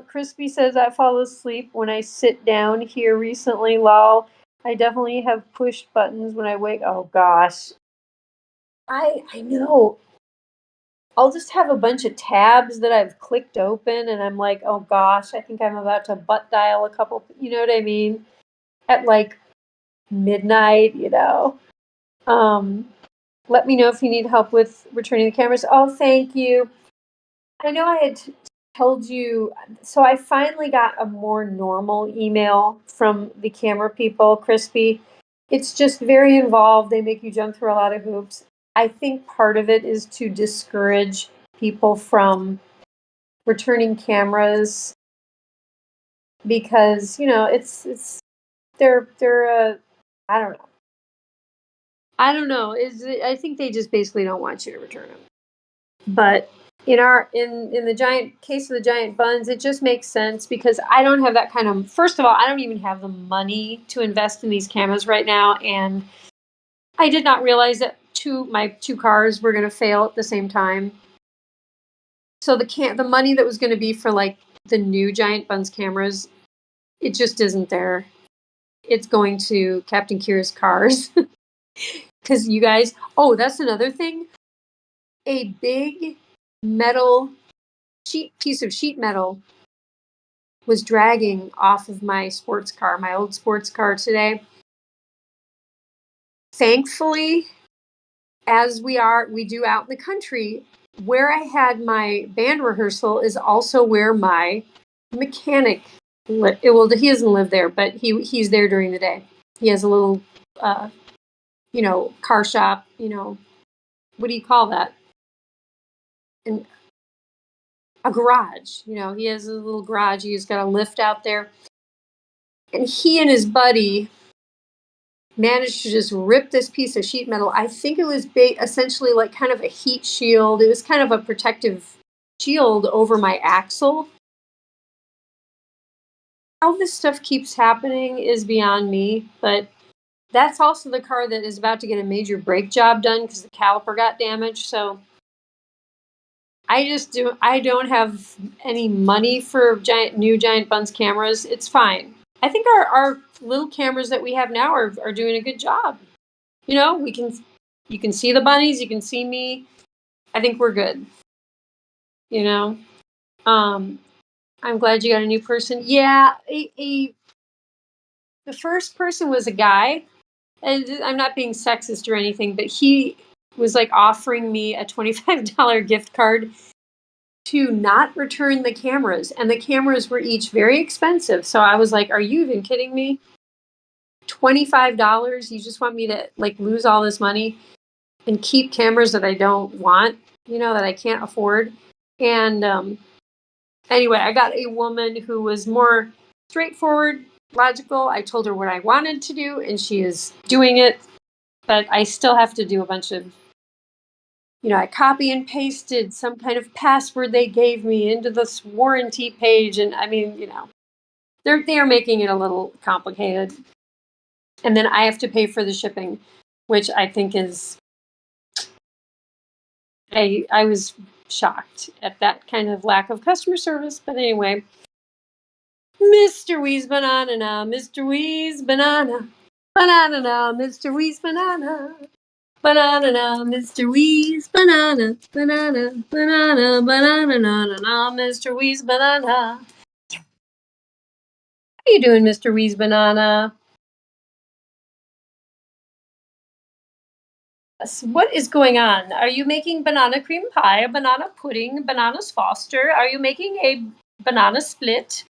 Crispy says I fall asleep when I sit down here recently, lol. I definitely have push buttons when I wake. Oh gosh. I know. I'll just have a bunch of tabs that I've clicked open and I'm like, oh gosh, I think I'm about to butt dial a couple, you know what I mean? At like midnight, you know. Um, Let me know if you need help with returning the cameras. Oh, thank you. I know I had told you, so I finally got a more normal email from the camera people, Crispy. It's just very involved. They make you jump through a lot of hoops. I think part of it is to discourage people from returning cameras because, you know, they're I don't know. I don't know. I think they just basically don't want you to return them. But in the giant case of the giant buns, it just makes sense because I don't have that kind of. First of all, I don't even have the money to invest in these cameras right now, and I did not realize that my 2 cars were going to fail at the same time. So the money that was going to be for like the new giant buns cameras, it just isn't there. It's going to Captain Kira's cars because you guys. Oh, that's another thing. A big metal piece of sheet metal was dragging off of my old sports car today. Thankfully, as we do out in the country, where I had my band rehearsal is also where my mechanic well, he doesn't live there, but he's there during the day. He has a little car shop, what do you call that? And a garage. He has a little garage. He's got a lift out there. And he and his buddy managed to just rip this piece of sheet metal. I think it was essentially like kind of a heat shield. It was kind of a protective shield over my axle. How this stuff keeps happening is beyond me, but that's also the car that is about to get a major brake job done because the caliper got damaged. So I don't have any money for new giant buns cameras. It's fine. I think our little cameras that we have now are doing a good job. You can see the bunnies, you can see me. I think we're good. I'm glad you got a new person. Yeah, the first person was a guy, and I'm not being sexist or anything, but he was like offering me a $25 gift card to not return the cameras, and the cameras were each very expensive. So I was like, "Are you even kidding me?" $25. You just want me to like lose all this money and keep cameras that I don't want, that I can't afford. And anyway, I got a woman who was more straightforward, logical. I told her what I wanted to do, and she is doing it. But I still have to do a bunch of, I copy and pasted some kind of password they gave me into this warranty page. And I mean, they are making it a little complicated. And then I have to pay for the shipping, which I think is, I was shocked at that kind of lack of customer service. But anyway, Mr. Wee's Banana now, Mr. Wee's Banana. Banana now, Mr. Wee's Banana. Banana now, Mr. Wee's Banana. Banana, banana, banana, now, Mr. Wee's Banana. How you doing, Mr. Wee's Banana? What is going on? Are you making banana cream pie, a banana pudding, bananas Foster? Are you making a banana split?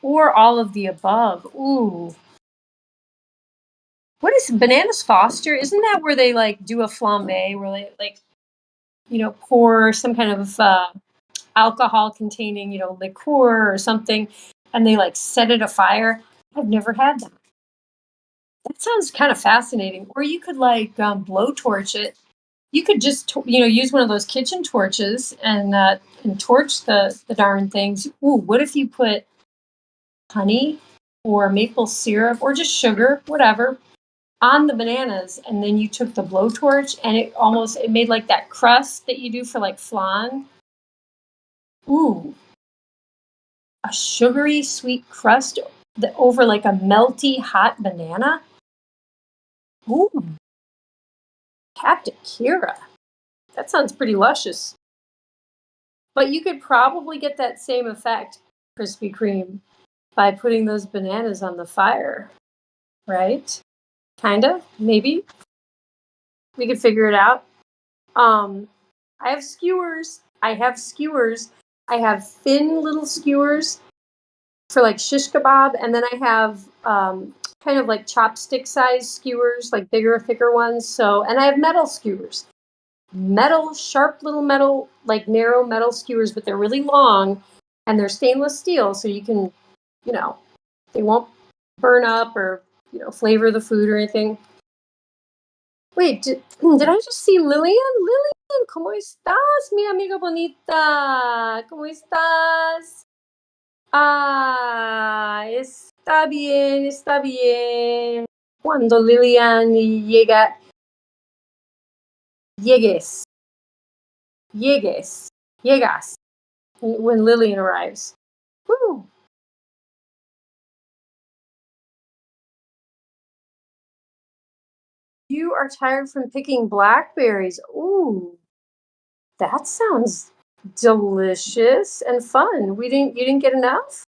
Or all of the above? Ooh. What is bananas Foster? Isn't that where they like do a flambe, where they like, pour some kind of alcohol containing, liqueur or something, and they like set it afire? I've never had that. That sounds kind of fascinating. Or you could like blowtorch it. You could just, use one of those kitchen torches and torch the darn things. Ooh, what if you put honey or maple syrup or just sugar, whatever, on the bananas, and then you took the blowtorch and it made like that crust that you do for like flan. Ooh, a sugary sweet crust over like a melty hot banana. Ooh, Captain Kira. That sounds pretty luscious. But you could probably get that same effect, Krispy Kreme, by putting those bananas on the fire, right? Kind of, maybe. We could figure it out. I have skewers. I have thin little skewers for like shish kebab, and then I have kind of like chopstick size skewers, like bigger, thicker ones. So, and I have metal skewers, sharp little metal, like narrow metal skewers, but they're really long, and they're stainless steel, so you can, they won't burn up or flavor the food or anything. Wait, did I just see Lillian? Lillian, ¿cómo estás, mi amiga bonita? ¿Cómo estás? Ah, está bien, está bien. Cuando Lillian llegues, llegas, when Lillian arrives. Woo. You are tired from picking blackberries. Ooh, that sounds delicious and fun. You didn't get enough?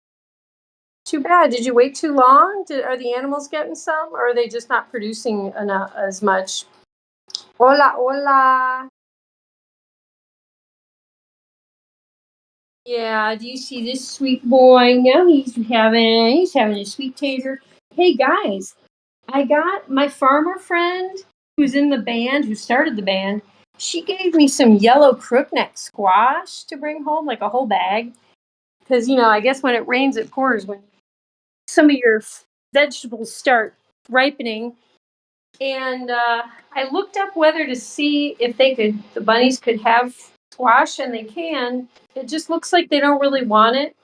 Too bad. Did you wait too long? Are the animals getting some, or are they just not producing enough as much? Hola, hola. Yeah, do you see this sweet boy? Now he's having a sweet tater. Hey guys, I got my farmer friend who's in the band, who started the band. She gave me some yellow crookneck squash to bring home, like a whole bag. Because, I guess when it rains, it pours. When some of your vegetables start ripening. And I looked up whether to see if the bunnies could have squash, and they can. It just looks like they don't really want it.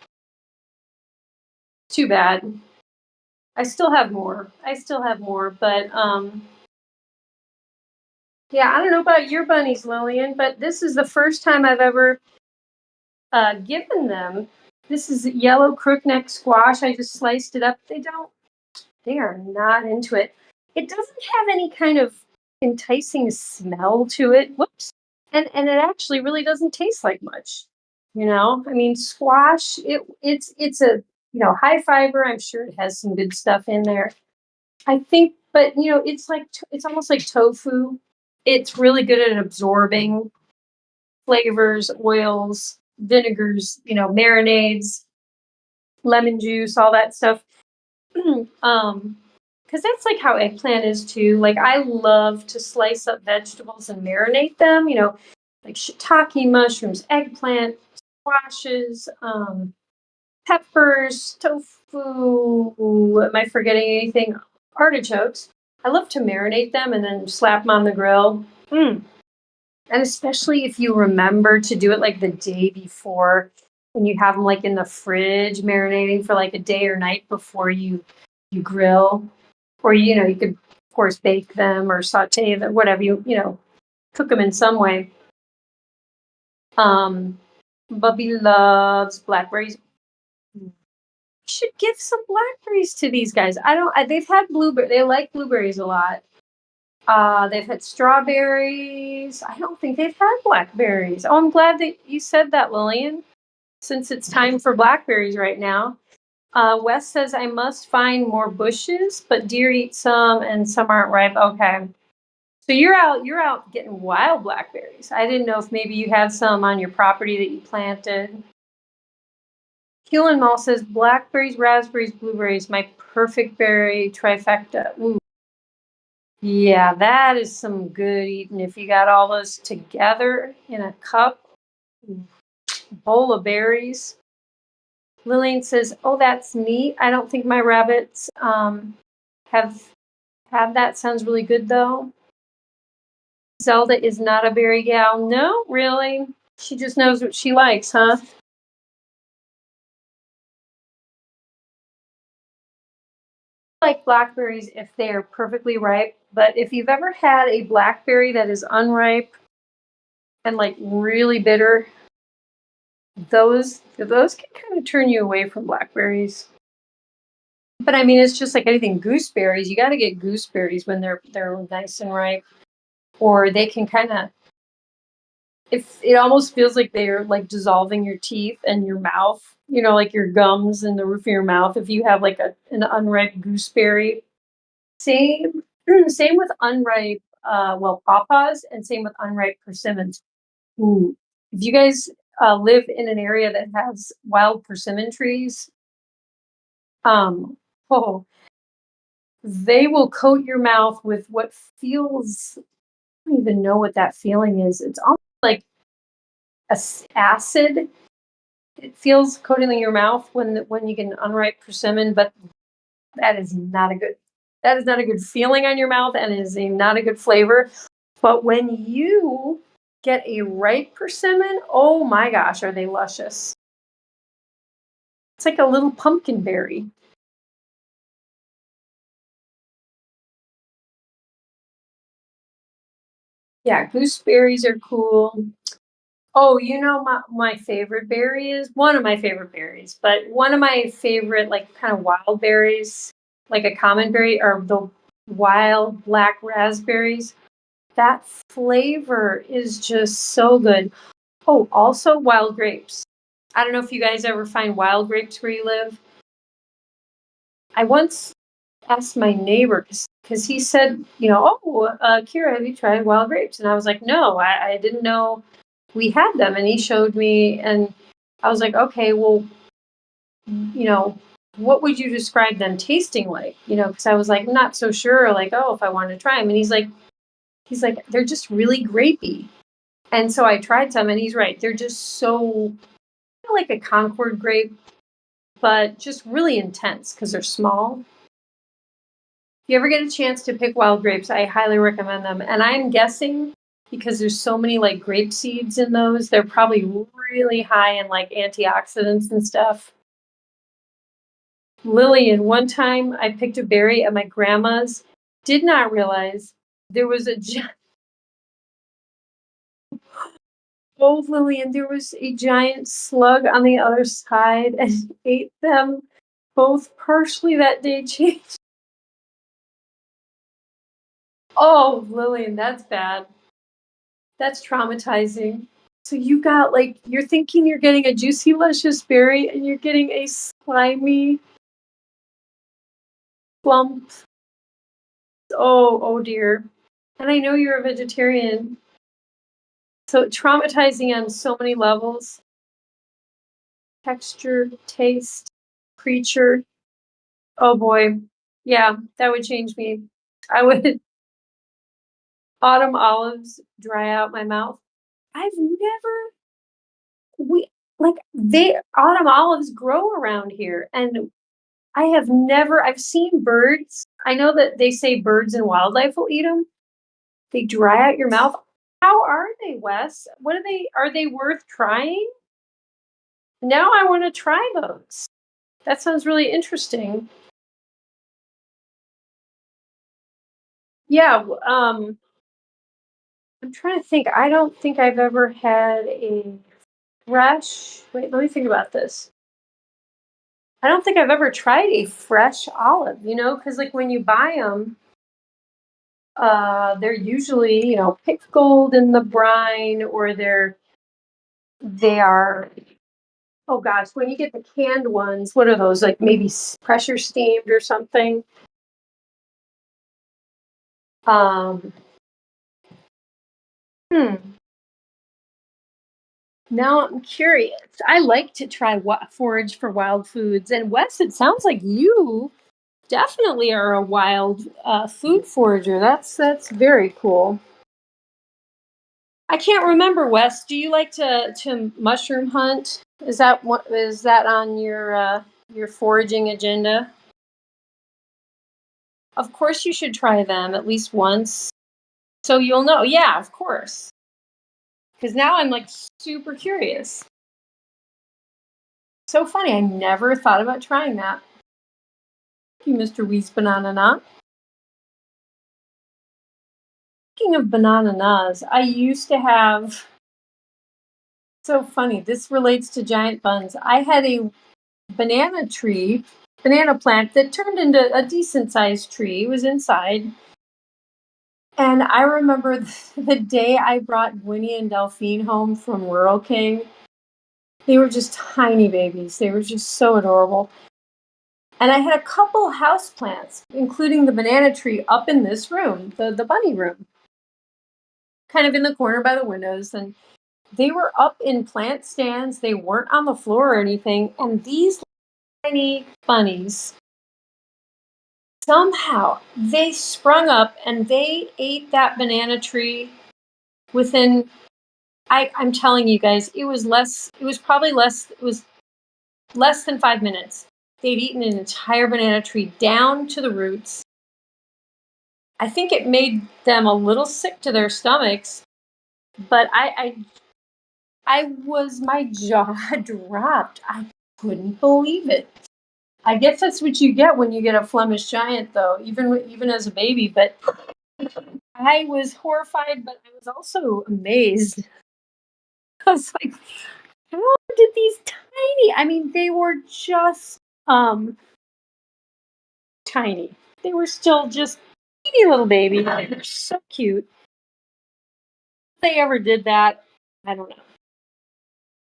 Too bad. I still have more, but yeah, I don't know about your bunnies, Lillian, but this is the first time I've ever given them. This is yellow crookneck squash. I just sliced it up. They are not into it. It doesn't have any kind of enticing smell to it. Whoops. And it actually really doesn't taste like much. I mean, squash, it's a, high fiber. I'm sure it has some good stuff in there. I think, but it's almost like tofu. It's really good at absorbing flavors, oils, vinegars, marinades, lemon juice, all that stuff. because that's like how eggplant is too. Like I love to slice up vegetables and marinate them, like shiitake mushrooms, eggplant, squashes, peppers, tofu. Am I forgetting anything? Artichokes. I love to marinate them and then slap them on the grill. Mm. And especially if you remember to do it like the day before and you have them like in the fridge marinating for like a day or night before you grill. Or you could of course bake them or saute them, whatever cook them in some way. Bubby loves blackberries. Should give some blackberries to these guys. They've had blueberry. They like blueberries a lot. They've had strawberries. I don't think they've had blackberries. Oh, I'm glad that you said that, Lillian, since it's time for blackberries right now. Wes says I must find more bushes, but deer eat some and some aren't ripe. Okay. So you're out getting wild blackberries. I didn't know if maybe you had some on your property that you planted. Keelan Mall says blackberries, raspberries, blueberries, my perfect berry trifecta. Ooh. Yeah, that is some good eating if you got all those together in a cup. Bowl of berries. Lillian says, oh, that's neat. I don't think my rabbits have had that. Sounds really good, though. Zelda is not a berry gal. No, really? She just knows what she likes, huh? Like blackberries if they're perfectly ripe, but if you've ever had a blackberry that is unripe and like really bitter, those can kind of turn you away from blackberries. But I mean, it's just like anything. Gooseberries, you got to get gooseberries when they're nice and ripe, or they can kind of. If it almost feels like they're like dissolving your teeth and your mouth, like your gums and the roof of your mouth. If you have like an unripe gooseberry, same with unripe pawpaws, and same with unripe persimmons. Ooh. If you guys live in an area that has wild persimmon trees, oh, they will coat your mouth with what feels, I don't even know what that feeling is. It's almost like acid. It feels coating in your mouth when you get an unripe persimmon, but that is not a good feeling on your mouth and is not a good flavor. But when you get a ripe persimmon, oh my gosh, are they luscious. It's like a little pumpkin berry. Yeah, gooseberries are cool. Oh, my favorite berry is one of my favorite berries, but one of my favorite like kind of wild berries, like a common berry, are the wild black raspberries. That flavor is just so good. Oh, also wild grapes. I don't know if you guys ever find wild grapes where you live. I once asked my neighbor because he said, Kira, have you tried wild grapes? And I was like, no, I didn't know we had them. And he showed me, and I was like, okay, well, what would you describe them tasting like? Because I was like, not so sure, like, oh, if I wanted to try them. And he's like, they're just really grapey. And so I tried some, and he's right. They're just so like a Concord grape, but just really intense because they're small. If you ever get a chance to pick wild grapes, I highly recommend them. And I'm guessing because there's so many like grape seeds in those, they're probably really high in like antioxidants and stuff. Lillian, one time I picked a berry at my grandma's, did not realize there was oh, Lillian, there was a giant slug on the other side and ate them both partially that day. Changed. Oh, Lillian, that's bad. That's traumatizing. So you got like, you're thinking you're getting a juicy, luscious berry and you're getting a slimy plump. Oh dear. And I know you're a vegetarian. So traumatizing on so many levels. Texture, taste, creature. Oh boy. Yeah, that would change me. I would autumn olives dry out my mouth. I've never we like they autumn olives grow around here and I have never I've seen birds. I know that they say birds and wildlife will eat them. They dry out your mouth. How are they, Wes? What are they worth trying? Now I want to try those. That sounds really interesting. Yeah, I'm trying to think. I don't think I've ever had a fresh. Wait, let me think about this. I don't think I've ever tried a fresh olive, because like when you buy them, they're usually, pickled in the brine or they are, oh gosh, when you get the canned ones, what are those? Like maybe pressure steamed or something. Um, hmm. Now I'm curious. I like to try forage for wild foods. And Wes, it sounds like you definitely are a wild food forager. That's very cool. I can't remember, Wes. Do you like to mushroom hunt? Is that on your foraging agenda? Of course, you should try them at least once, so you'll know. Yeah, of course. Because now I'm like super curious. So funny. I never thought about trying that. Thank you, Mr. Weiss Banana. Speaking of bananas, I used to have. So funny. This relates to giant buns. I had a banana plant that turned into a decent sized tree. It was inside. And I remember the day I brought Gwynnie and Delphine home from Rural King. They were just tiny babies. They were just so adorable. And I had a couple house plants, including the banana tree, up in this room, the bunny room, kind of in the corner by the windows. And they were up in plant stands. They weren't on the floor or anything. And these tiny bunnies, somehow, they sprung up and they ate that banana tree within, I'm telling you guys, it was less than 5 minutes. They'd eaten an entire banana tree down to the roots. I think it made them a little sick to their stomachs, but my jaw dropped. I couldn't believe it. I guess that's what you get when you get a Flemish giant, though, even as a baby. But I was horrified, but I was also amazed. I was like, how did these tiny? I mean, they were just tiny. They were still just teeny little baby. They were so cute. If they ever did that, I don't know.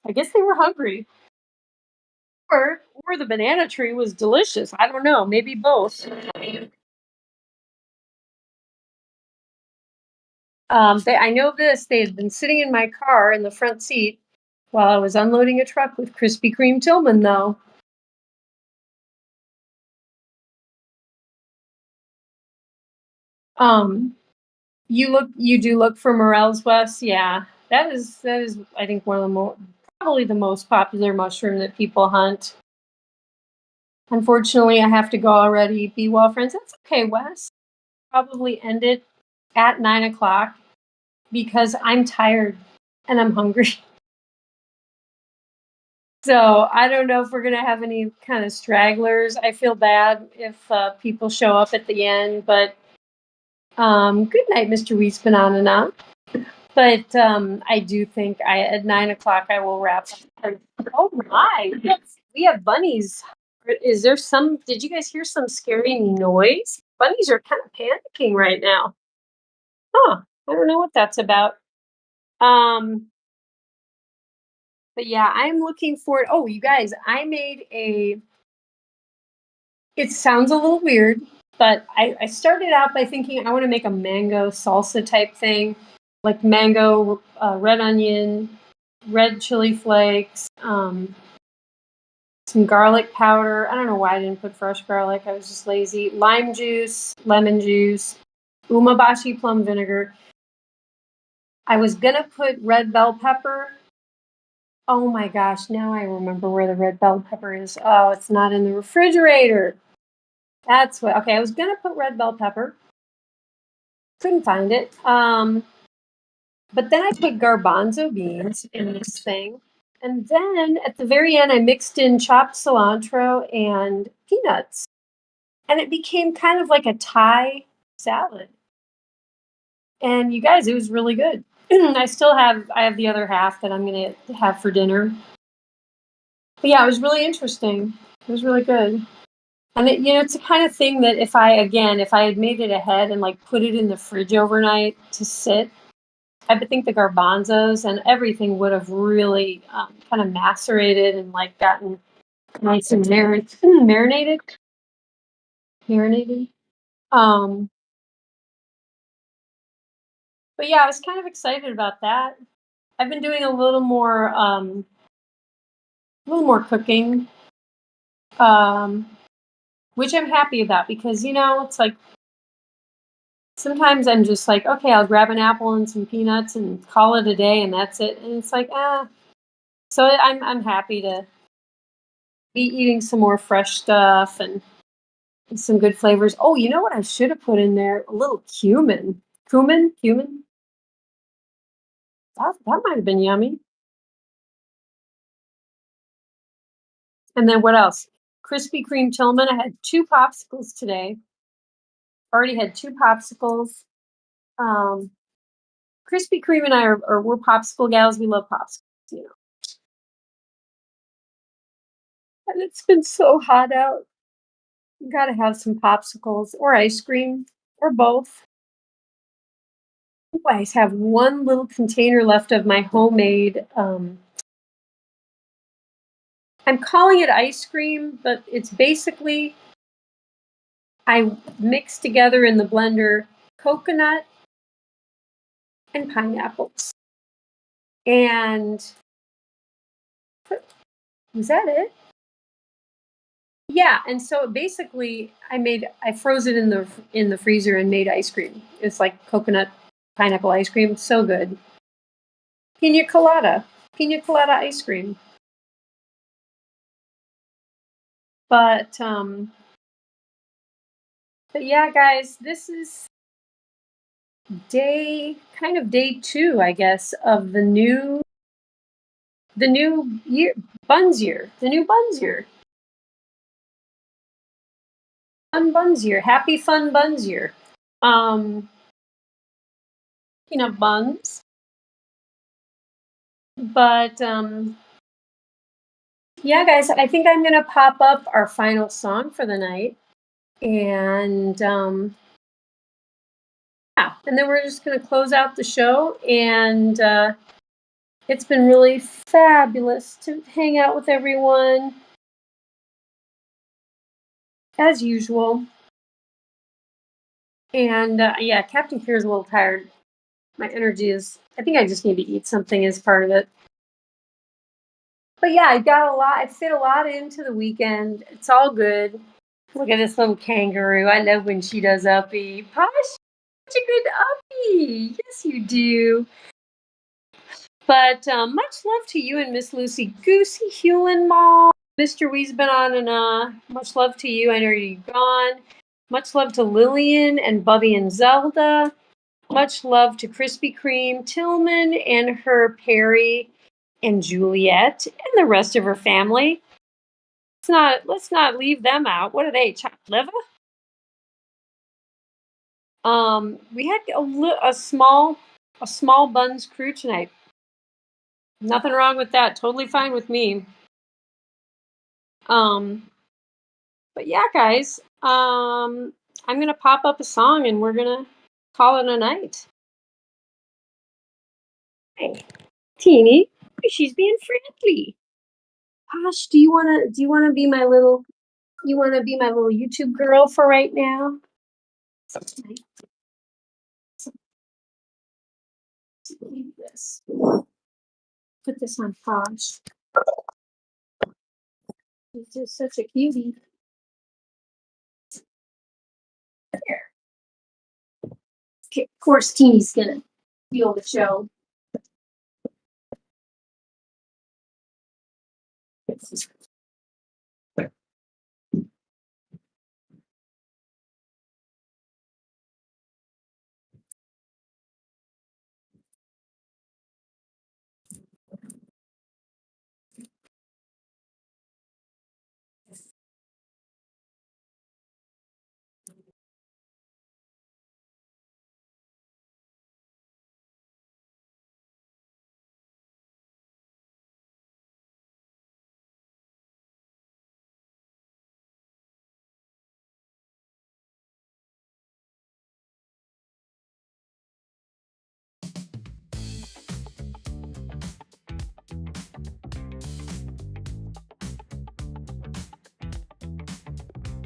I guess they were hungry. Or the banana tree was delicious. I don't know, maybe both. I know this. They had been sitting in my car in the front seat while I was unloading a truck with Krispy Kreme Tillman, though. Um, you do look for morels, Wes. Yeah, that is. I think one of the probably the most popular mushroom that people hunt. Unfortunately, I have to go already. Be well, friends. That's okay, Wes. Probably end it at 9 o'clock because I'm tired and I'm hungry. So I don't know if we're gonna have any kind of stragglers. I feel bad if people show up at the end, but good night, Mr. Weiss Banana. But I do think at 9 o'clock I will wrap up. Oh my, we have bunnies. Is there some? Did you guys hear some scary noise? Bunnies are kind of panicking right now. Huh? I don't know what that's about. Um, but yeah, I'm looking forward. Oh, you guys, I made a. It sounds a little weird, but I started out by thinking I want to make a mango salsa type thing, like mango, red onion, red chili flakes, some garlic powder. I don't know why I didn't put fresh garlic. I was just lazy. Lime juice, lemon juice, umeboshi plum vinegar. I was gonna put red bell pepper. Oh my gosh, now I remember where the red bell pepper is. Oh, it's not in the refrigerator. That's what, okay, I was gonna put red bell pepper. Couldn't find it. But then I put garbanzo beans in this thing. And then at the very end, I mixed in chopped cilantro and peanuts. And it became kind of like a Thai salad. And you guys, it was really good. I have the other half that I'm gonna have for dinner. But yeah, it was really interesting. It was really good. And it's the kind of thing that if I had made it ahead and like put it in the fridge overnight to sit, I would think the garbanzos and everything would have really kind of macerated and like gotten nice and marinated. Marinated. Um, but yeah, I was kind of excited about that. I've been doing a little more cooking, um, which I'm happy about because it's like sometimes I'm just like, okay, I'll grab an apple and some peanuts and call it a day, and that's it. And it's like, ah. So I'm happy to be eating some more fresh stuff and some good flavors. Oh, you know what I should have put in there? A little cumin. Cumin. That might have been yummy. And then what else? Krispy Kreme Tillman. I had 2 popsicles today. Already had 2 popsicles. Um, Krispy Kreme and I we're popsicle gals. We love popsicles. And it's been so hot out. You gotta have some popsicles or ice cream or both. I have one little container left of my homemade. I'm calling it ice cream, but it's basically I mix together in the blender coconut and pineapples. And was that it? Yeah, and so basically I froze it in the freezer and made ice cream. It's like coconut pineapple ice cream, so good. Pina colada. Pina colada ice cream. But but yeah, guys, this is day 2, I guess, of the new year, Bunz year, the new Bunz year. Fun Bunz year. Happy fun Bunz year. Um, buns. But yeah, guys, I think I'm gonna pop up our final song for the night. And yeah, and then we're just gonna close out the show. And it's been really fabulous to hang out with everyone as usual. And yeah, Captain Kira's a little tired. My energy is, I think I just need to eat something as part of it. But yeah, I fit a lot into the weekend. It's all good. Look at this little kangaroo. I love when she does uppy. Posh, such a good uppy. Yes, you do. But much love to you and Miss Lucy Goosey, Hewlin Mall. Mr. Wee's been on and much love to you. I know you're gone. Much love to Lillian and Bubby and Zelda. Much love to Krispy Kreme, Tillman and her Perry and Juliet and the rest of her family. Let's not leave them out. What are they? Chopped liver? We had a small Bunz crew tonight. Nothing wrong with that. Totally fine with me. But yeah, guys. I'm gonna pop up a song and we're gonna call it a night. Hey, Teeny, she's being friendly. Posh, do you wanna be my little YouTube girl for right now? Leave this. Put this on Posh. He's just such a cutie. There. Okay, of course, Teeny's gonna steal the show.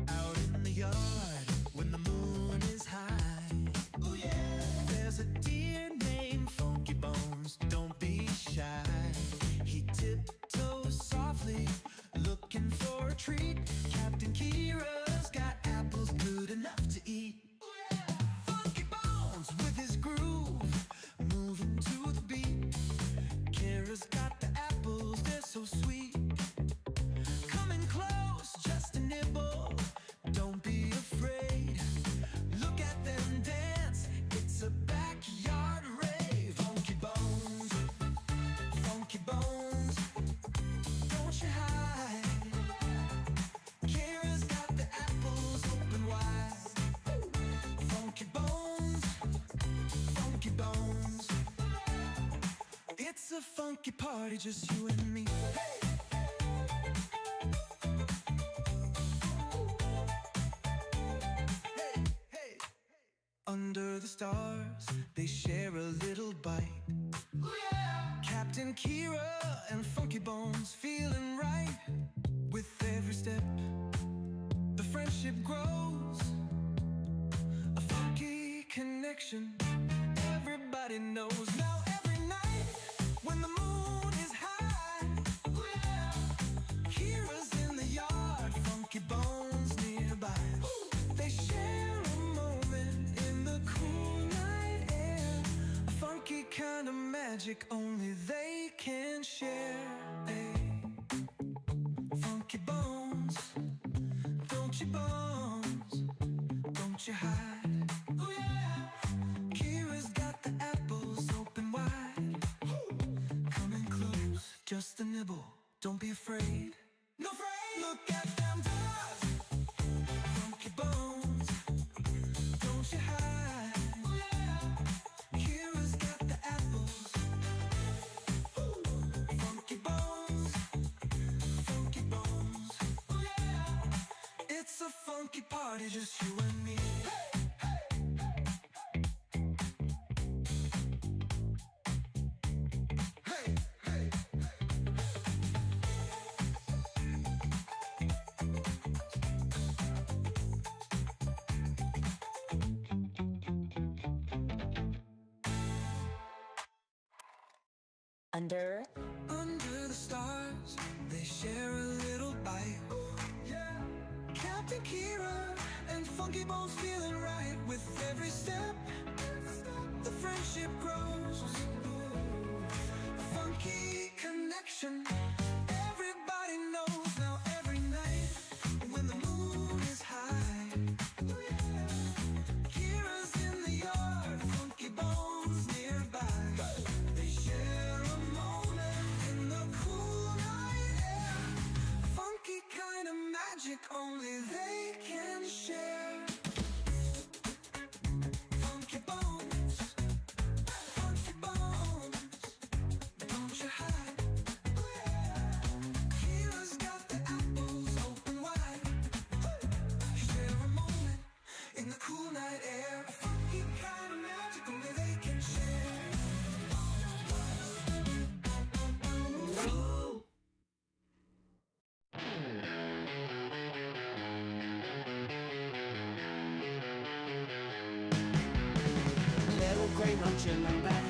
Out in the yard when the moon is high. Oh yeah. There's a deer named Funky Bones. Don't be shy. He tiptoes softly, looking for a treat. Captain Kira's got apples good enough to eat. Oh yeah. Funky Bones with his groove, moving to the beat. Kira's got the apples, they're so sweet. Coming close, just a nibble. Don't be afraid. Look at them dance. It's a backyard rave. Funky Bones, Funky Bones. Don't you hide. Kira's got the apples open wide. Funky Bones, Funky Bones. It's a funky party, just you and me. Under the stars, they share a little bite. Ooh, yeah. Captain Kira and Funky Bones feeling right. With every step, the friendship grows. A funky connection, everybody knows. Now every night, when the moon is high, ooh, yeah. Kira's in the yard, Funky Bones nearby. Ooh. They share a moment in the cool night air. A funky kind of magic only they can share. Hey. Funky Bones, don't you bones, don't you hide. Oh yeah. Kira's got the apples open wide. Coming close, just a nibble. Don't be afraid. No afraid. Look at them dogs. Funky Bones, don't you hide. Oh yeah. Kira's got the apples. Funky Bones, Funky Bones. Oh yeah. It's a funky party, just you and me. Hey, hey, Under the stars, they share a little bite. Yeah. Captain Kira and Funky Bones feeling right. With every step, the friendship grows. A funky connection, everybody knows. Now every night, when the moon is high, Kira's in the yard, Funky Bones nearby. They share a moment in the cool night air. Funky kind of magic only they can share. Funky Bones, Funky Bones, don't you hide. Kira's got the apples open wide. Share a moment in the cool night air. A funky kind of magic only they can share. Little gray lunch in the back.